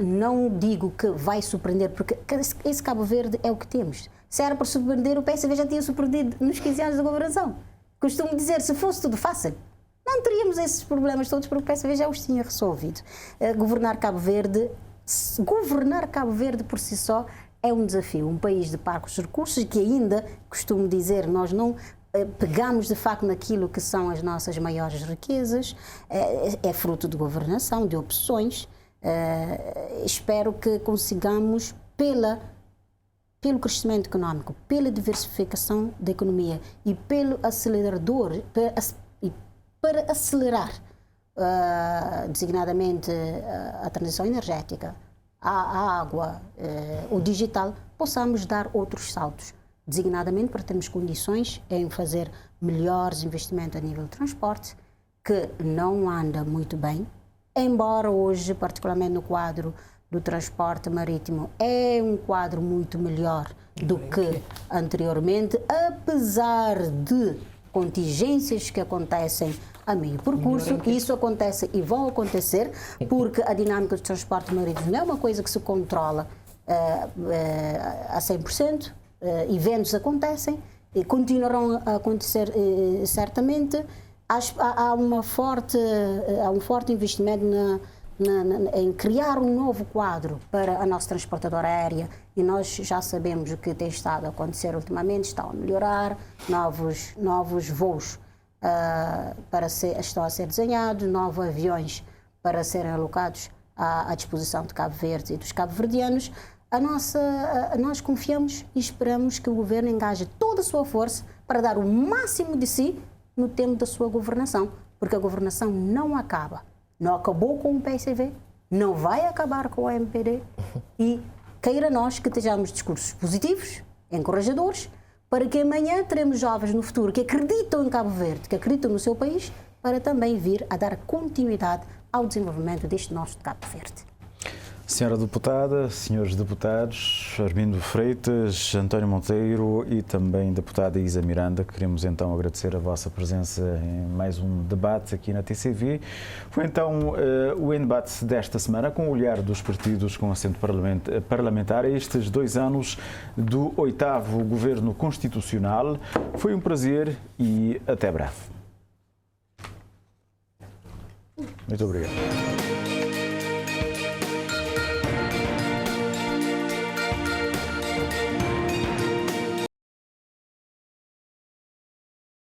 Não digo que vai surpreender, porque esse Cabo Verde é o que temos. Se era para surpreender, o PSV já tinha surpreendido nos 15 anos da governação. Costumo dizer, se fosse tudo fácil, não teríamos esses problemas todos, porque o PSV já os tinha resolvido. Governar Cabo Verde por si só é um desafio. Um país de parcos recursos que ainda, costumo dizer, nós não pegamos de facto naquilo que são as nossas maiores riquezas, é fruto de governação, de opções. Espero que consigamos, pelo crescimento econômico, pela diversificação da economia e pelo acelerador, para acelerar designadamente a transição energética, a água, o digital, possamos dar outros saltos, designadamente para termos condições em fazer melhores investimentos a nível de transporte, que não anda muito bem, embora hoje, particularmente no quadro do transporte marítimo, é um quadro muito melhor do que anteriormente, apesar de contingências que acontecem a meio percurso. Isso acontece e vão acontecer, porque a dinâmica do transporte marítimo não é uma coisa que se controla a 100%. Eventos acontecem e continuarão a acontecer certamente. Há um forte investimento em criar um novo quadro para a nossa transportadora aérea, e nós já sabemos o que tem estado a acontecer ultimamente. Estão a melhorar, novos voos estão a ser desenhados, novos aviões para serem alocados à disposição de Cabo Verde e dos cabo-verdianos. Nós confiamos e esperamos que o governo engaje toda a sua força para dar o máximo de si no tempo da sua governação, porque a governação não acaba. Não acabou com o PSV, não vai acabar com o MPD, e queira nós que tenhamos discursos positivos, encorajadores, para que amanhã teremos jovens no futuro que acreditam em Cabo Verde, que acreditam no seu país, para também vir a dar continuidade ao desenvolvimento deste nosso Cabo Verde. Senhora Deputada, senhores deputados, Armindo Freitas, António Monteiro e também deputada Isa Miranda, queremos então agradecer a vossa presença em mais um debate aqui na TCV. Foi então o Em-Debate desta semana, com o olhar dos partidos com assento parlamentar a estes 2 anos do 8º Governo Constitucional. Foi um prazer e até breve. Muito obrigado.